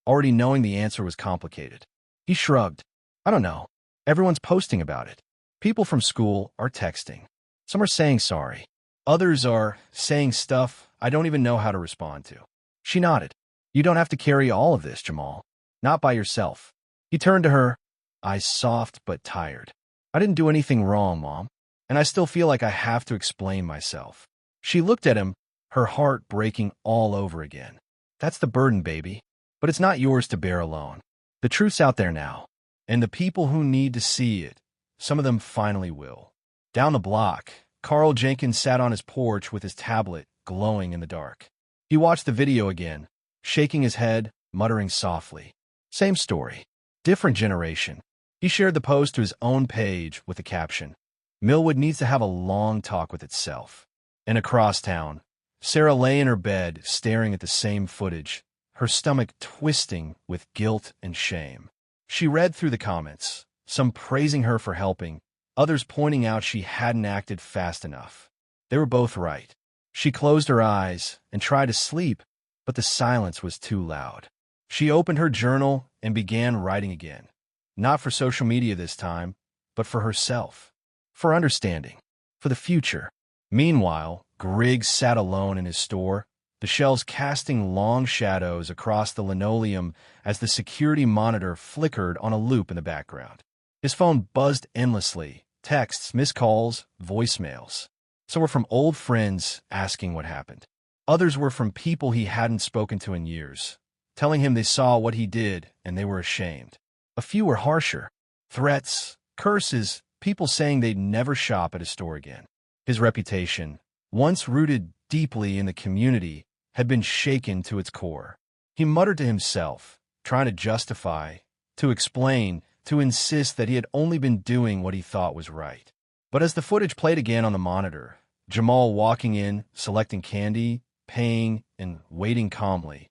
S1: already knowing the answer was complicated. He shrugged. "I don't know. Everyone's posting about it. People from school are texting. Some are saying sorry. Others are saying stuff I don't even know how to respond to." She nodded. "You don't have to carry all of this, Jamal. Not by yourself." He turned to her, eyes soft but tired. "I didn't do anything wrong, Mom, and I still feel like I have to explain myself." She looked at him, her heart breaking all over again. "That's the burden, baby, but it's not yours to bear alone. The truth's out there now, and the people who need to see it, some of them finally will." Down the block, Carl Jenkins sat on his porch with his tablet glowing in the dark. He watched the video again, shaking his head, muttering softly. Same story. Different generation. He shared the post to his own page with the caption, "Millwood needs to have a long talk with itself." And across town, Sarah lay in her bed staring at the same footage, her stomach twisting with guilt and shame. She read through the comments, some praising her for helping, others pointing out she hadn't acted fast enough. They were both right. She closed her eyes and tried to sleep, but the silence was too loud. She opened her journal and began writing again. Not for social media this time, but for herself. For understanding. For the future. Meanwhile, Griggs sat alone in his store, the shelves casting long shadows across the linoleum as the security monitor flickered on a loop in the background. His phone buzzed endlessly, texts, missed calls, voicemails. Some were from old friends asking what happened. Others were from people he hadn't spoken to in years, telling him they saw what he did and they were ashamed. A few were harsher. Threats, curses, people saying they'd never shop at a store again. His reputation, once rooted deeply in the community, had been shaken to its core. He muttered to himself, trying to justify, to explain, to insist that he had only been doing what he thought was right. But as the footage played again on the monitor, Jamal walking in, selecting candy, paying, and waiting calmly,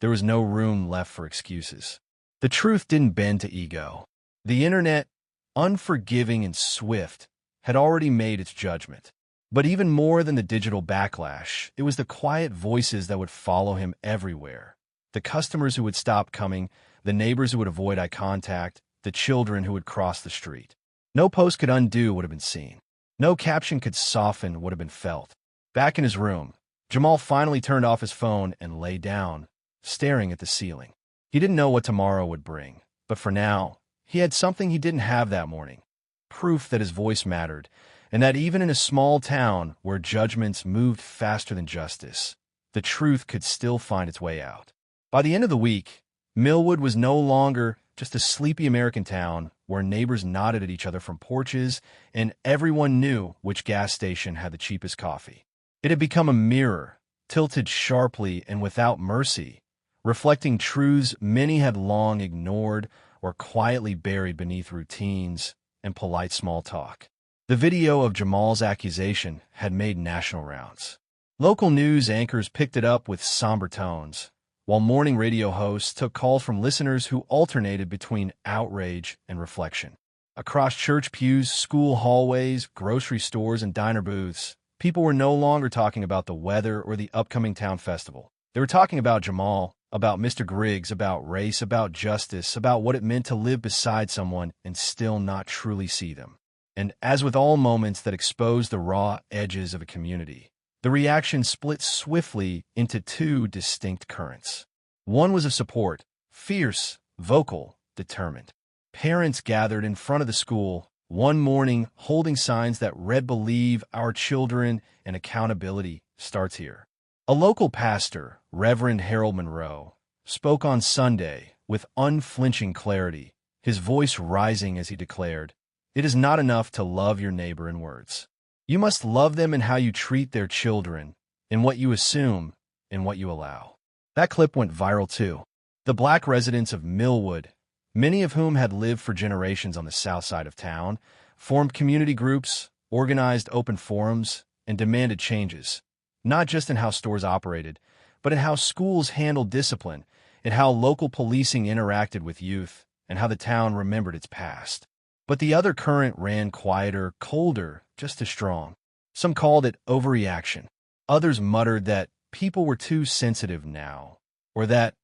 S1: there was no room left for excuses. The truth didn't bend to ego. The internet, unforgiving and swift, had already made its judgment. But even more than the digital backlash, it was the quiet voices that would follow him everywhere. The customers who would stop coming, the neighbors who would avoid eye contact, the children who would cross the street. No post could undo what had been seen. No caption could soften what had been felt. Back in his room, Jamal finally turned off his phone and lay down, staring at the ceiling. He didn't know what tomorrow would bring, but for now, he had something he didn't have that morning. Proof that his voice mattered, and that even in a small town where judgments moved faster than justice, the truth could still find its way out. By the end of the week, Millwood was no longer just a sleepy American town where neighbors nodded at each other from porches and everyone knew which gas station had the cheapest coffee. It had become a mirror, tilted sharply and without mercy, reflecting truths many had long ignored or quietly buried beneath routines and polite small talk. The video of Jamal's accusation had made national rounds. Local news anchors picked it up with somber tones, while morning radio hosts took calls from listeners who alternated between outrage and reflection. Across church pews, school hallways, grocery stores, and diner booths, people were no longer talking about the weather or the upcoming town festival. They were talking about Jamal, about Mr. Griggs, about race, about justice, about what it meant to live beside someone and still not truly see them. And as with all moments that expose the raw edges of a community, the reaction split swiftly into two distinct currents. One was of support, fierce, vocal, determined. Parents gathered in front of the school one morning holding signs that read "Believe our children and accountability starts here." A local pastor, Reverend Harold Monroe, spoke on Sunday with unflinching clarity, his voice rising as he declared, "It is not enough to love your neighbor in words. You must love them in how you treat their children, in what you assume, in what you allow." That clip went viral too. The black residents of Millwood, many of whom had lived for generations on the south side of town, formed community groups, organized open forums, and demanded changes, not just in how stores operated, but in how schools handled discipline, in how local policing interacted with youth, and how the town remembered its past. But the other current ran quieter, colder, just as strong. Some called it overreaction. Others muttered that people were too sensitive now, or that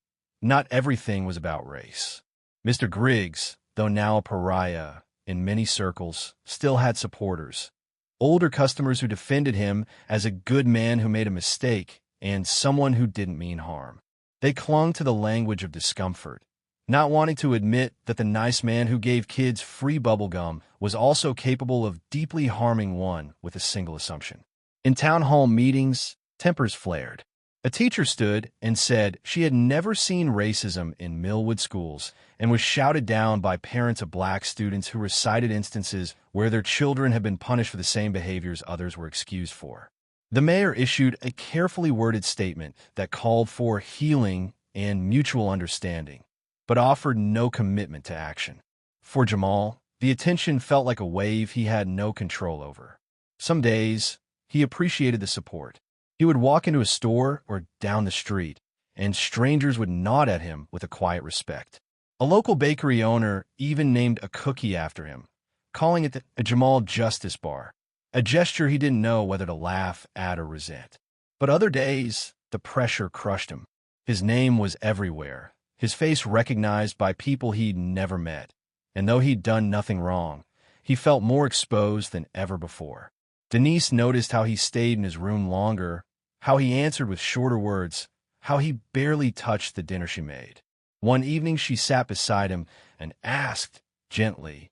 S1: not everything was about race. Mr. Griggs, though now a pariah in many circles, still had supporters. Older customers who defended him as a good man who made a mistake and someone who didn't mean harm. They clung to the language of discomfort, not wanting to admit that the nice man who gave kids free bubblegum was also capable of deeply harming one with a single assumption. In town hall meetings, tempers flared. A teacher stood and said she had never seen racism in Millwood schools and was shouted down by parents of black students who recited instances where their children had been punished for the same behaviors others were excused for. The mayor issued a carefully worded statement that called for healing and mutual understanding, but offered no commitment to action. For Jamal, the attention felt like a wave he had no control over. Some days, he appreciated the support. He would walk into a store or down the street, and strangers would nod at him with a quiet respect. A local bakery owner even named a cookie after him, calling it a Jamal Justice Bar, a gesture he didn't know whether to laugh at or resent. But other days, the pressure crushed him. His name was everywhere, his face recognized by people he'd never met. And though he'd done nothing wrong, he felt more exposed than ever before. Denise noticed how he stayed in his room longer, how he answered with shorter words, how he barely touched the dinner she made. One evening she sat beside him and asked, gently,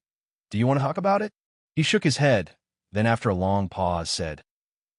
S1: "Do you want to talk about it?" He shook his head, then after a long pause said,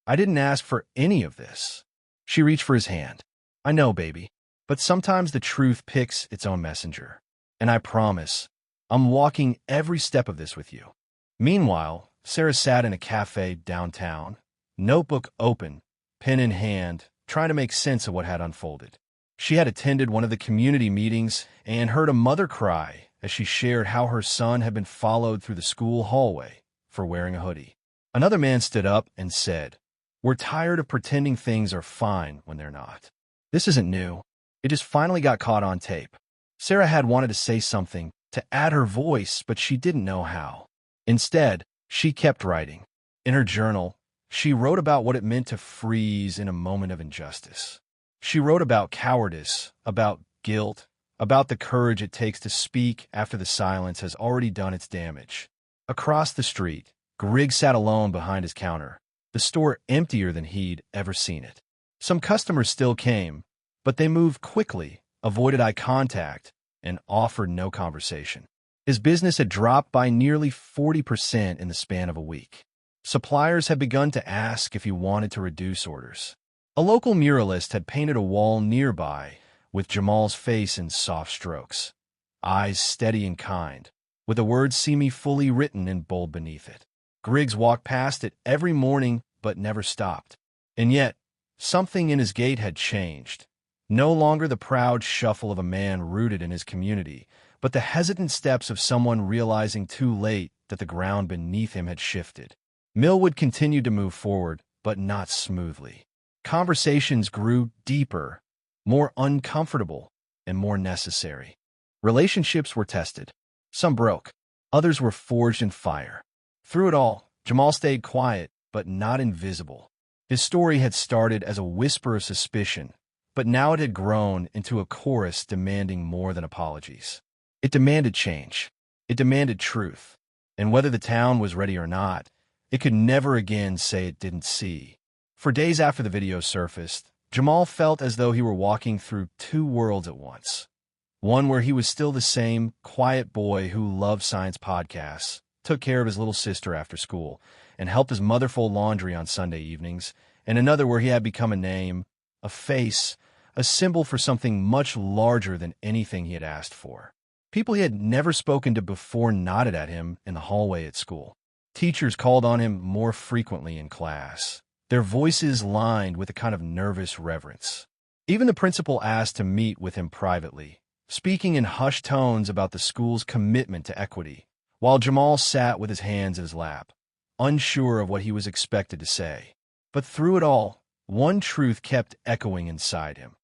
S1: "I didn't ask for any of this." She reached for his hand. "I know, baby, but sometimes the truth picks its own messenger. And I promise, I'm walking every step of this with you." Meanwhile, Sarah sat in a cafe downtown, notebook open, pen in hand, trying to make sense of what had unfolded. She had attended one of the community meetings and heard a mother cry as she shared how her son had been followed through the school hallway for wearing a hoodie. Another man stood up and said, "We're tired of pretending things are fine when they're not." This isn't new. It just finally got caught on tape. Sarah had wanted to say something, to add her voice, but she didn't know how. Instead, she kept writing. In her journal, she wrote about what it meant to freeze in a moment of injustice. She wrote about cowardice, about guilt, about the courage it takes to speak after the silence has already done its damage. Across the street, Grigg sat alone behind his counter, the store emptier than he'd ever seen it. Some customers still came, but they moved quickly, avoided eye contact, and offered no conversation. His business had dropped by nearly 40% in the span of a week. Suppliers had begun to ask if he wanted to reduce orders. A local muralist had painted a wall nearby with Jamal's face in soft strokes, eyes steady and kind, with the words "See Me Fully" written in bold beneath it. Griggs walked past it every morning but never stopped. And yet, something in his gait had changed. No longer the proud shuffle of a man rooted in his community, but the hesitant steps of someone realizing too late that the ground beneath him had shifted. Millwood continued to move forward, but not smoothly. Conversations grew deeper, more uncomfortable, and more necessary. Relationships were tested. Some broke. Others were forged in fire. Through it all, Jamal stayed quiet, but not invisible. His story had started as a whisper of suspicion, but now it had grown into a chorus demanding more than apologies. It demanded change. It demanded truth. And whether the town was ready or not, it could never again say it didn't see. For days after the video surfaced, Jamal felt as though he were walking through two worlds at once. One where he was still the same quiet boy who loved science podcasts, took care of his little sister after school, and helped his mother fold laundry on Sunday evenings, and another where he had become a name, a face, a symbol for something much larger than anything he had asked for. People he had never spoken to before nodded at him in the hallway at school. Teachers called on him more frequently in class, their voices lined with a kind of nervous reverence. Even the principal asked to meet with him privately, speaking in hushed tones about the school's commitment to equity, while Jamal sat with his hands in his lap, unsure of what he was expected to say. But through it all, one truth kept echoing inside him.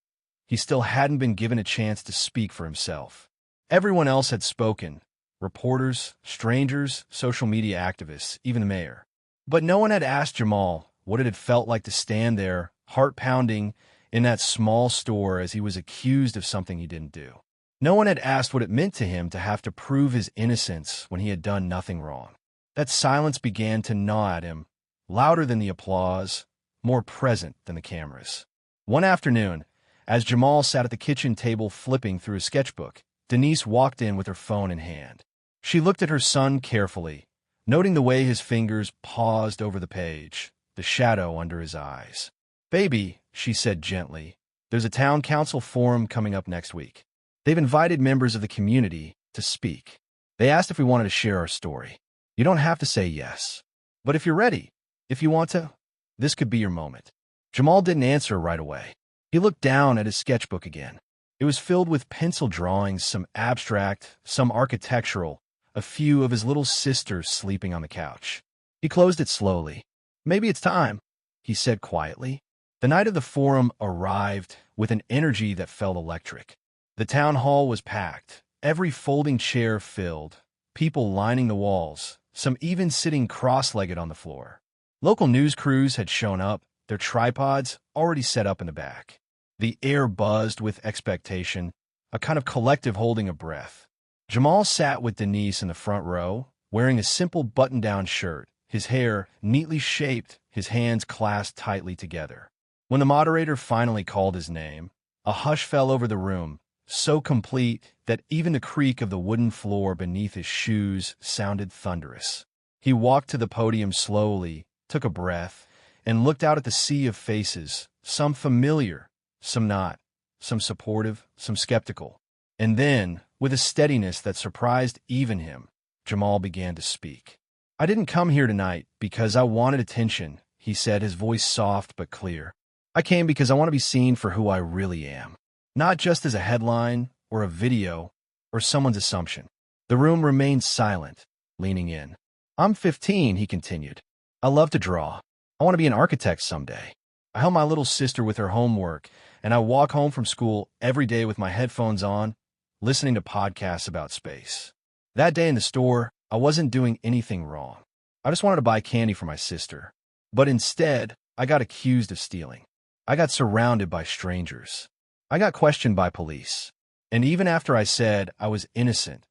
S1: He still hadn't been given a chance to speak for himself. Everyone else had spoken, reporters, strangers, social media activists, even the mayor. But no one had asked Jamal what it had felt like to stand there, heart-pounding, in that small store as he was accused of something he didn't do. No one had asked what it meant to him to have to prove his innocence when he had done nothing wrong. That silence began to gnaw at him, louder than the applause, more present than the cameras. One afternoon, as Jamal sat at the kitchen table flipping through a sketchbook, Denise walked in with her phone in hand. She looked at her son carefully, noting the way his fingers paused over the page, the shadow under his eyes. "Baby," she said gently, "there's a town council forum coming up next week. They've invited members of the community to speak. They asked if we wanted to share our story. You don't have to say yes. But if you're ready, if you want to, this could be your moment." Jamal didn't answer right away. He looked down at his sketchbook again. It was filled with pencil drawings, some abstract, some architectural, a few of his little sisters sleeping on the couch. He closed it slowly. "Maybe it's time," he said quietly. The night of the forum arrived with an energy that felt electric. The town hall was packed, every folding chair filled, people lining the walls, some even sitting cross-legged on the floor. Local news crews had shown up, their tripods already set up in the back. The air buzzed with expectation, a kind of collective holding of breath. Jamal sat with Denise in the front row, wearing a simple button-down shirt, his hair neatly shaped, his hands clasped tightly together. When the moderator finally called his name, a hush fell over the room, so complete that even the creak of the wooden floor beneath his shoes sounded thunderous. He walked to the podium slowly, took a breath, and looked out at the sea of faces, some familiar, some not, some supportive, some skeptical. And then, with a steadiness that surprised even him, Jamal began to speak. "I didn't come here tonight because I wanted attention," he said, his voice soft but clear. "I came because I want to be seen for who I really am, not just as a headline or a video or someone's assumption." The room remained silent, leaning in. "I'm 15, he continued. "I love to draw. I want to be an architect someday. I help my little sister with her homework, and I walk home from school every day with my headphones on, listening to podcasts about space. That day in the store, I wasn't doing anything wrong. I just wanted to buy candy for my sister. But instead, I got accused of stealing. I got surrounded by strangers. I got questioned by police. And even after I said I was innocent,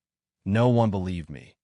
S1: no one believed me.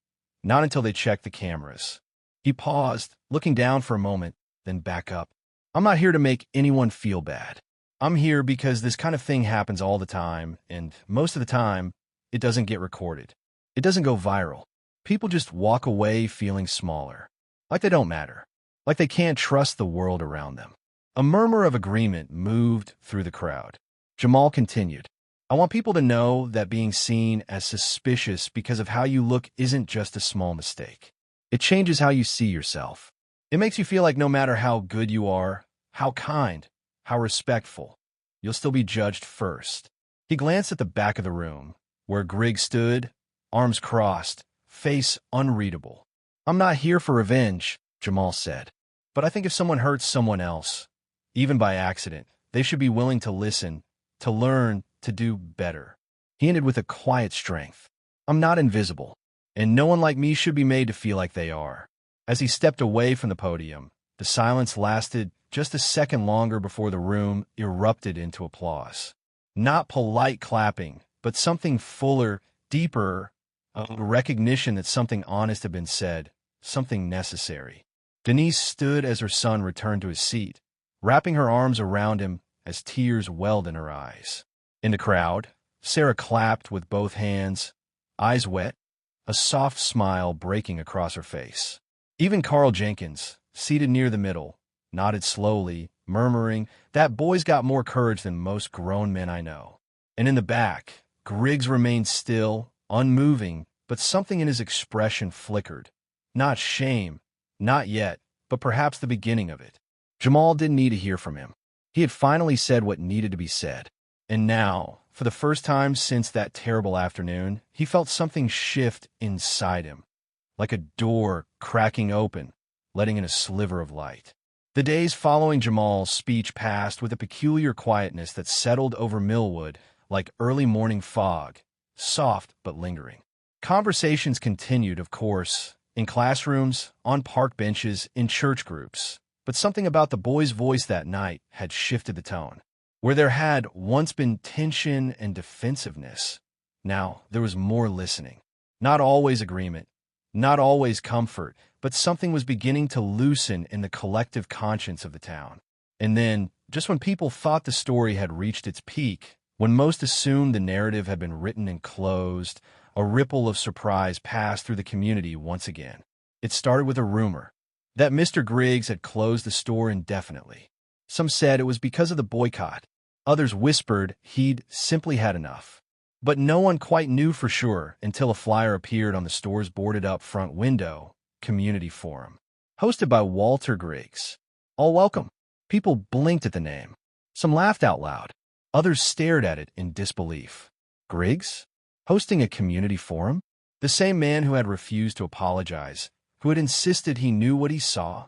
S1: Not until they checked the cameras." He paused, looking down for a moment, then back up. "I'm not here to make anyone feel bad. I'm here because this kind of thing happens all the time, and most of the time, it doesn't get recorded. It doesn't go viral. People just walk away feeling smaller, like they don't matter, like they can't trust the world around them." A murmur of agreement moved through the crowd. Jamal continued, "I want people to know that being seen as suspicious because of how you look isn't just a small mistake. It changes how you see yourself. It makes you feel like no matter how good you are, how kind, how respectful, you'll still be judged first." He glanced at the back of the room, where Griggs stood, arms crossed, face unreadable. "I'm not here for revenge," Jamal said. "But I think if someone hurts someone else, even by accident, they should be willing to listen, to learn, to do better." He ended with a quiet strength. "I'm not invisible, and no one like me should be made to feel like they are." As he stepped away from the podium, the silence lasted just a second longer before the room erupted into applause. Not polite clapping, but something fuller, deeper, a recognition that something honest had been said, something necessary. Denise stood as her son returned to his seat, wrapping her arms around him as tears welled in her eyes. In the crowd, Sarah clapped with both hands, eyes wet, a soft smile breaking across her face. Even Carl Jenkins, seated near the middle, nodded slowly, murmuring, "That boy's got more courage than most grown men I know." And in the back, Griggs remained still, unmoving, but something in his expression flickered. Not shame, not yet, but perhaps the beginning of it. Jamal didn't need to hear from him. He had finally said what needed to be said. And now, for the first time since that terrible afternoon, he felt something shift inside him, like a door cracking open, letting in a sliver of light. The days following Jamal's speech passed with a peculiar quietness that settled over Millwood like early morning fog, soft but lingering. Conversations continued, of course, in classrooms, on park benches, in church groups. But something about the boy's voice that night had shifted the tone. Where there had once been tension and defensiveness, now there was more listening. Not always agreement, not always comfort, but something was beginning to loosen in the collective conscience of the town. And then, just when people thought the story had reached its peak, when most assumed the narrative had been written and closed, a ripple of surprise passed through the community once again. It started with a rumor that Mr. Griggs had closed the store indefinitely. Some said it was because of the boycott. Others whispered he'd simply had enough. But no one quite knew for sure until a flyer appeared on the store's boarded-up front window, Community Forum, hosted by Walter Griggs. All welcome. People blinked at the name. Some laughed out loud. Others stared at it in disbelief. Griggs? Hosting a community forum? The same man who had refused to apologize, who had insisted he knew what he saw.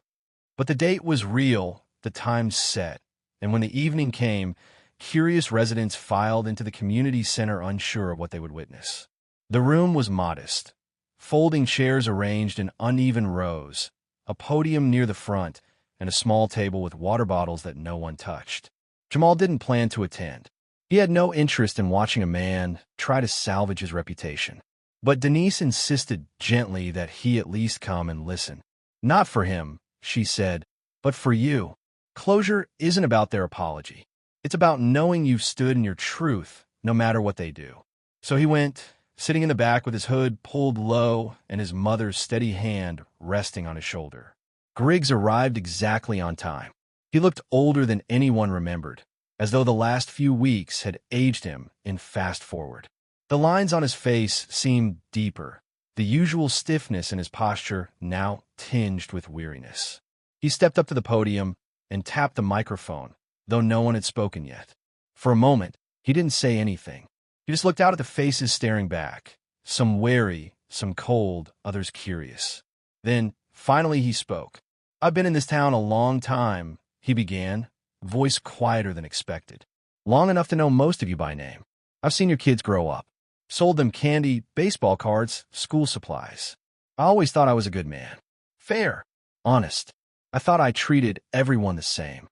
S1: But the date was real, the time set, and when the evening came, curious residents filed into the community center unsure of what they would witness. The room was modest. Folding chairs arranged in uneven rows, a podium near the front, and a small table with water bottles that no one touched. Jamal didn't plan to attend. He had no interest in watching a man try to salvage his reputation. But Denise insisted gently that he at least come and listen. Not for him, she said, but for you. Closure isn't about their apology. It's about knowing you've stood in your truth, no matter what they do. So he went, sitting in the back with his hood pulled low and his mother's steady hand resting on his shoulder. Griggs arrived exactly on time. He looked older than anyone remembered, as though the last few weeks had aged him in fast forward. The lines on his face seemed deeper, the usual stiffness in his posture now tinged with weariness. He stepped up to the podium and tapped the microphone, though no one had spoken yet. For a moment, he didn't say anything. He just looked out at the faces staring back, some wary, some cold, others curious. Then, finally he spoke. "I've been in this town a long time," he began, voice quieter than expected. "Long enough to know most of you by name. I've seen your kids grow up. Sold them candy, baseball cards, school supplies. I always thought I was a good man. Fair. Honest. I thought I treated everyone the same."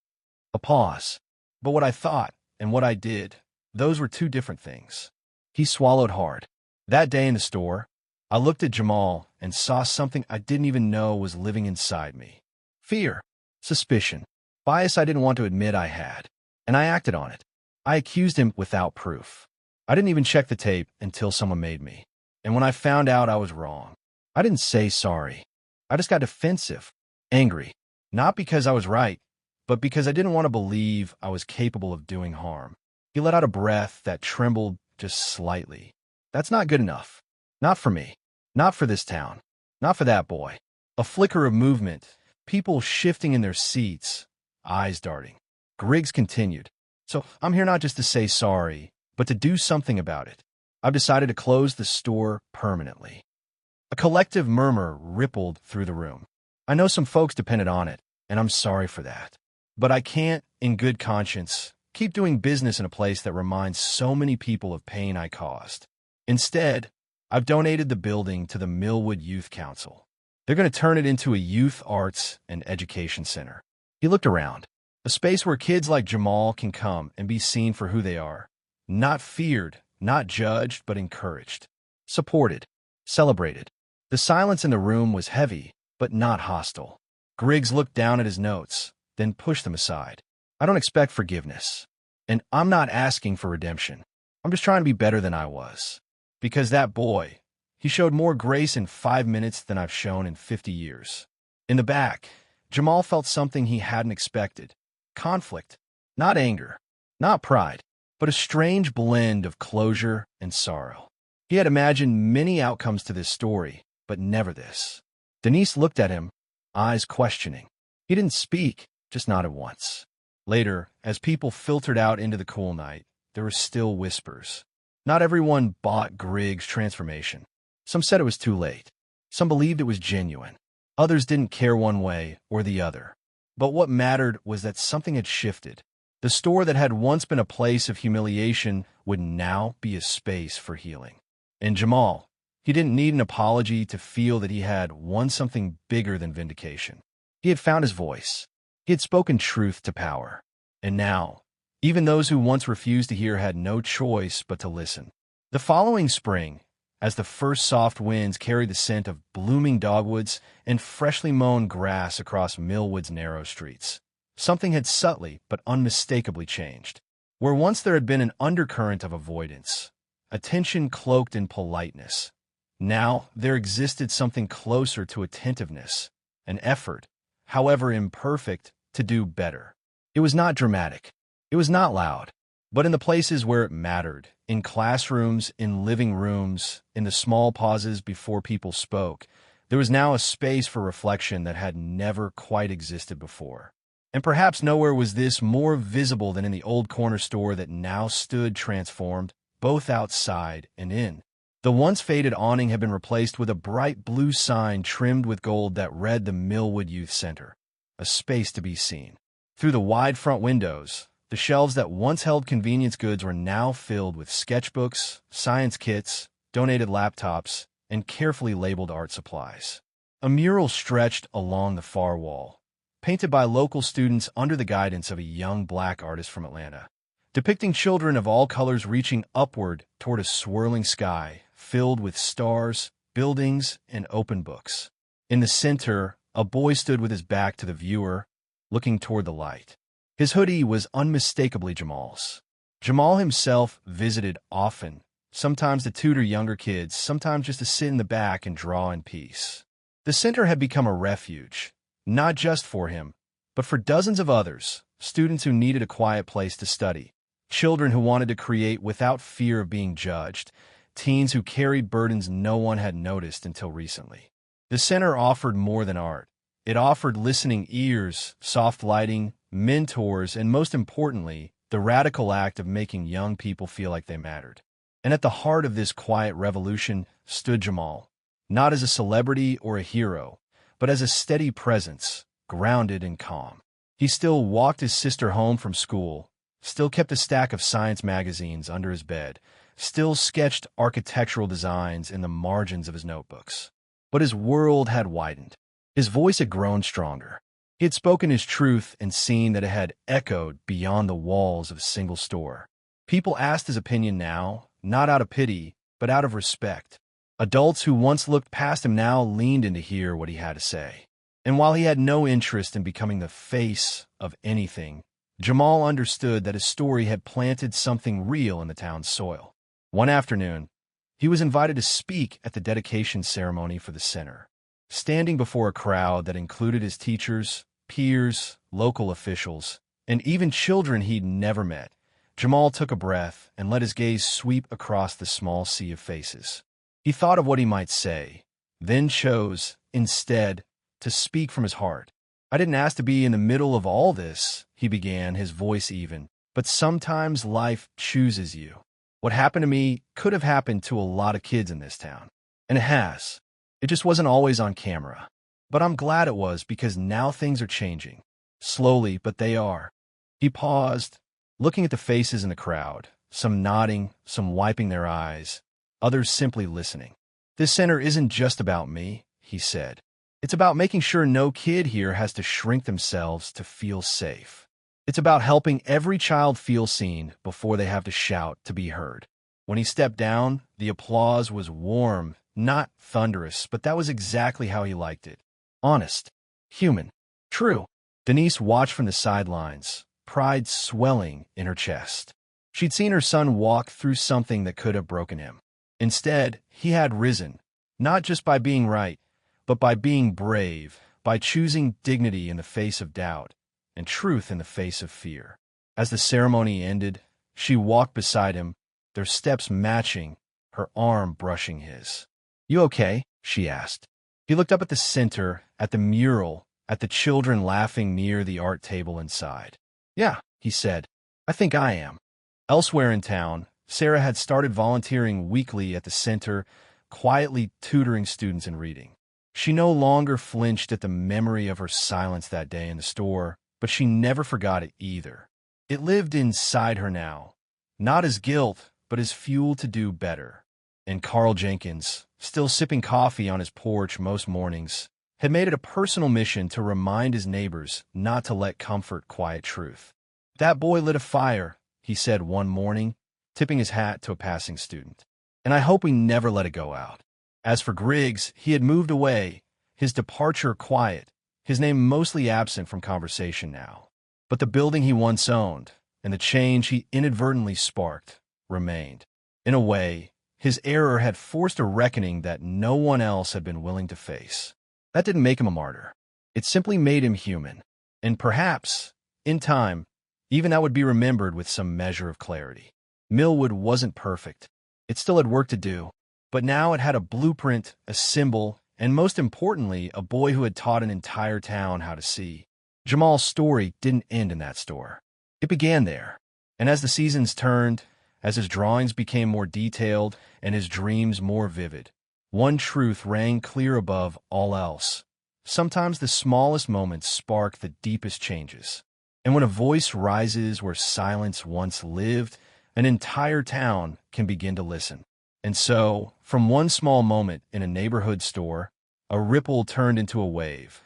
S1: A pause. But what I thought and what I did, those were two different things. He swallowed hard. That day in the store, I looked at Jamal and saw something I didn't even know was living inside me. Fear. Suspicion. Bias I didn't want to admit I had. And I acted on it. I accused him without proof. I didn't even check the tape until someone made me. And when I found out I was wrong, I didn't say sorry. I just got defensive, angry. Not because I was right, but because I didn't want to believe I was capable of doing harm. He let out a breath that trembled just slightly. That's not good enough. Not for me. Not for this town. Not for that boy. A flicker of movement, people shifting in their seats, eyes darting. Griggs continued. "So I'm here not just to say sorry, but to do something about it. I've decided to close the store permanently." A collective murmur rippled through the room. "I know some folks depended on it, and I'm sorry for that. But I can't, in good conscience, keep doing business in a place that reminds so many people of pain I caused. Instead, I've donated the building to the Millwood Youth Council. They're going to turn it into a youth arts and education center." He looked around. A space where kids like Jamal can come and be seen for who they are. Not feared, not judged, but encouraged. Supported. Celebrated. The silence in the room was heavy, but not hostile. Griggs looked down at his notes, then pushed them aside. "I don't expect forgiveness. And I'm not asking for redemption. I'm just trying to be better than I was. Because that boy, he showed more grace in 5 minutes than I've shown in 50 years. In the back, Jamal felt something he hadn't expected. Conflict. Not anger. Not pride. But a strange blend of closure and sorrow. He had imagined many outcomes to this story, but never this. Denise looked at him, eyes questioning. He didn't speak, just nodded once. Later, as people filtered out into the cool night, there were still whispers. Not everyone bought Griggs' transformation. Some said it was too late. Some believed it was genuine. Others didn't care one way or the other. But what mattered was that something had shifted. The store that had once been a place of humiliation would now be a space for healing. And Jamal, he didn't need an apology to feel that he had won something bigger than vindication. He had found his voice. He had spoken truth to power. And now, even those who once refused to hear had no choice but to listen. The following spring, as the first soft winds carried the scent of blooming dogwoods and freshly mown grass across Millwood's narrow streets, something had subtly but unmistakably changed. Where once there had been an undercurrent of avoidance, a tension cloaked in politeness, now there existed something closer to attentiveness, an effort, however imperfect, to do better. It was not dramatic. It was not loud. But in the places where it mattered, in classrooms, in living rooms, in the small pauses before people spoke, there was now a space for reflection that had never quite existed before. And perhaps nowhere was this more visible than in the old corner store that now stood transformed, both outside and in. The once faded awning had been replaced with a bright blue sign trimmed with gold that read the Millwood Youth Center, a space to be seen. Through the wide front windows, the shelves that once held convenience goods were now filled with sketchbooks, science kits, donated laptops, and carefully labeled art supplies. A mural stretched along the far wall, painted by local students under the guidance of a young black artist from Atlanta. depicting children of all colors reaching upward toward a swirling sky filled with stars, buildings, and open books. In the center, a boy stood with his back to the viewer, looking toward the light. His hoodie was unmistakably Jamal's. Jamal himself visited often, sometimes to tutor younger kids, sometimes just to sit in the back and draw in peace. The center had become a refuge, not just for him, but for dozens of others, students who needed a quiet place to study, children who wanted to create without fear of being judged, teens who carried burdens no one had noticed until recently. The center offered more than art. It offered listening ears, soft lighting, mentors, and most importantly, the radical act of making young people feel like they mattered. And at the heart of this quiet revolution stood Jamal, not as a celebrity or a hero, but as a steady presence, grounded and calm. He still walked his sister home from school, still kept a stack of science magazines under his bed, still sketched architectural designs in the margins of his notebooks. But his world had widened. His voice had grown stronger. He had spoken his truth and seen that it had echoed beyond the walls of a single store. People asked his opinion now, not out of pity, but out of respect. Adults who once looked past him now leaned in to hear what he had to say. And while he had no interest in becoming the face of anything, Jamal understood that his story had planted something real in the town's soil. One afternoon, he was invited to speak at the dedication ceremony for the center. Standing before a crowd that included his teachers, peers, local officials, and even children he'd never met, Jamal took a breath and let his gaze sweep across the small sea of faces. He thought of what he might say, then chose, instead, to speak from his heart. "I didn't ask to be in the middle of all this," he began, his voice even, "but sometimes life chooses you. What happened to me could have happened to a lot of kids in this town. And it has. It just wasn't always on camera. But I'm glad it was because now things are changing. Slowly, but they are." He paused, looking at the faces in the crowd, some nodding, some wiping their eyes, others simply listening. "This center isn't just about me," he said. "It's about making sure no kid here has to shrink themselves to feel safe. It's about helping every child feel seen before they have to shout to be heard." When he stepped down, the applause was warm, not thunderous, but that was exactly how he liked it. Honest, human, true. Denise watched from the sidelines, pride swelling in her chest. She'd seen her son walk through something that could have broken him. Instead, he had risen, not just by being right, but by being brave, by choosing dignity in the face of doubt, and truth in the face of fear. As the ceremony ended, she walked beside him, their steps matching, her arm brushing his. "You okay?" she asked. He looked up at the center, at the mural, at the children laughing near the art table inside. "Yeah," he said, "I think I am." Elsewhere in town, Sarah had started volunteering weekly at the center, quietly tutoring students in reading. She no longer flinched at the memory of her silence that day in the store, but she never forgot it either. It lived inside her now, not as guilt, but as fuel to do better. And Carl Jenkins, still sipping coffee on his porch most mornings, had made it a personal mission to remind his neighbors not to let comfort quiet truth. "That boy lit a fire," he said one morning, tipping his hat to a passing student. "And I hope we never let it go out." As for Griggs, he had moved away, his departure quiet, his name mostly absent from conversation now. But the building he once owned, and the change he inadvertently sparked, remained. In a way, his error had forced a reckoning that no one else had been willing to face. That didn't make him a martyr. It simply made him human. And perhaps, in time, even that would be remembered with some measure of clarity. Millwood wasn't perfect. It still had work to do. But now it had a blueprint, a symbol, and most importantly, a boy who had taught an entire town how to see. Jamal's story didn't end in that store. It began there. And as the seasons turned, as his drawings became more detailed and his dreams more vivid, one truth rang clear above all else. Sometimes the smallest moments spark the deepest changes. And when a voice rises where silence once lived, an entire town can begin to listen. And so, from one small moment in a neighborhood store, a ripple turned into a wave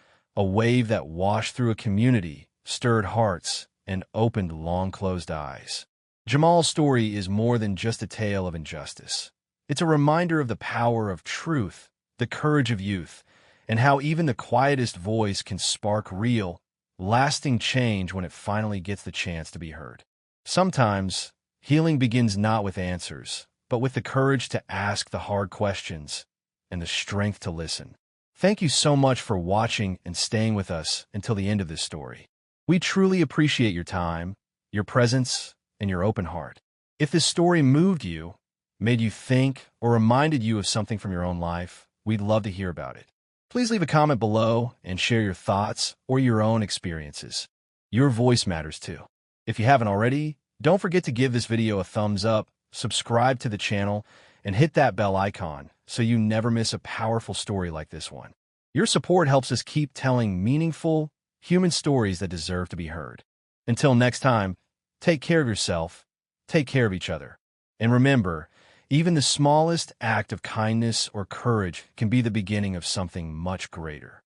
S1: that washed through a community, stirred hearts, and opened long-closed eyes. Jamal's story is more than just a tale of injustice. It's a reminder of the power of truth, the courage of youth, and how even the quietest voice can spark real, lasting change when it finally gets the chance to be heard. Sometimes, healing begins not with answers, but with the courage to ask the hard questions and the strength to listen. Thank you so much for watching and staying with us until the end of this story. We truly appreciate your time, your presence, and your open heart. If this story moved you, made you think, or reminded you of something from your own life, we'd love to hear about it. Please leave a comment below and share your thoughts or your own experiences. Your voice matters too. If you haven't already, don't forget to give this video a thumbs up, subscribe to the channel, and hit that bell icon so you never miss a powerful story like this one. Your support helps us keep telling meaningful, human stories that deserve to be heard. Until next time, take care of yourself, take care of each other, and remember, even the smallest act of kindness or courage can be the beginning of something much greater.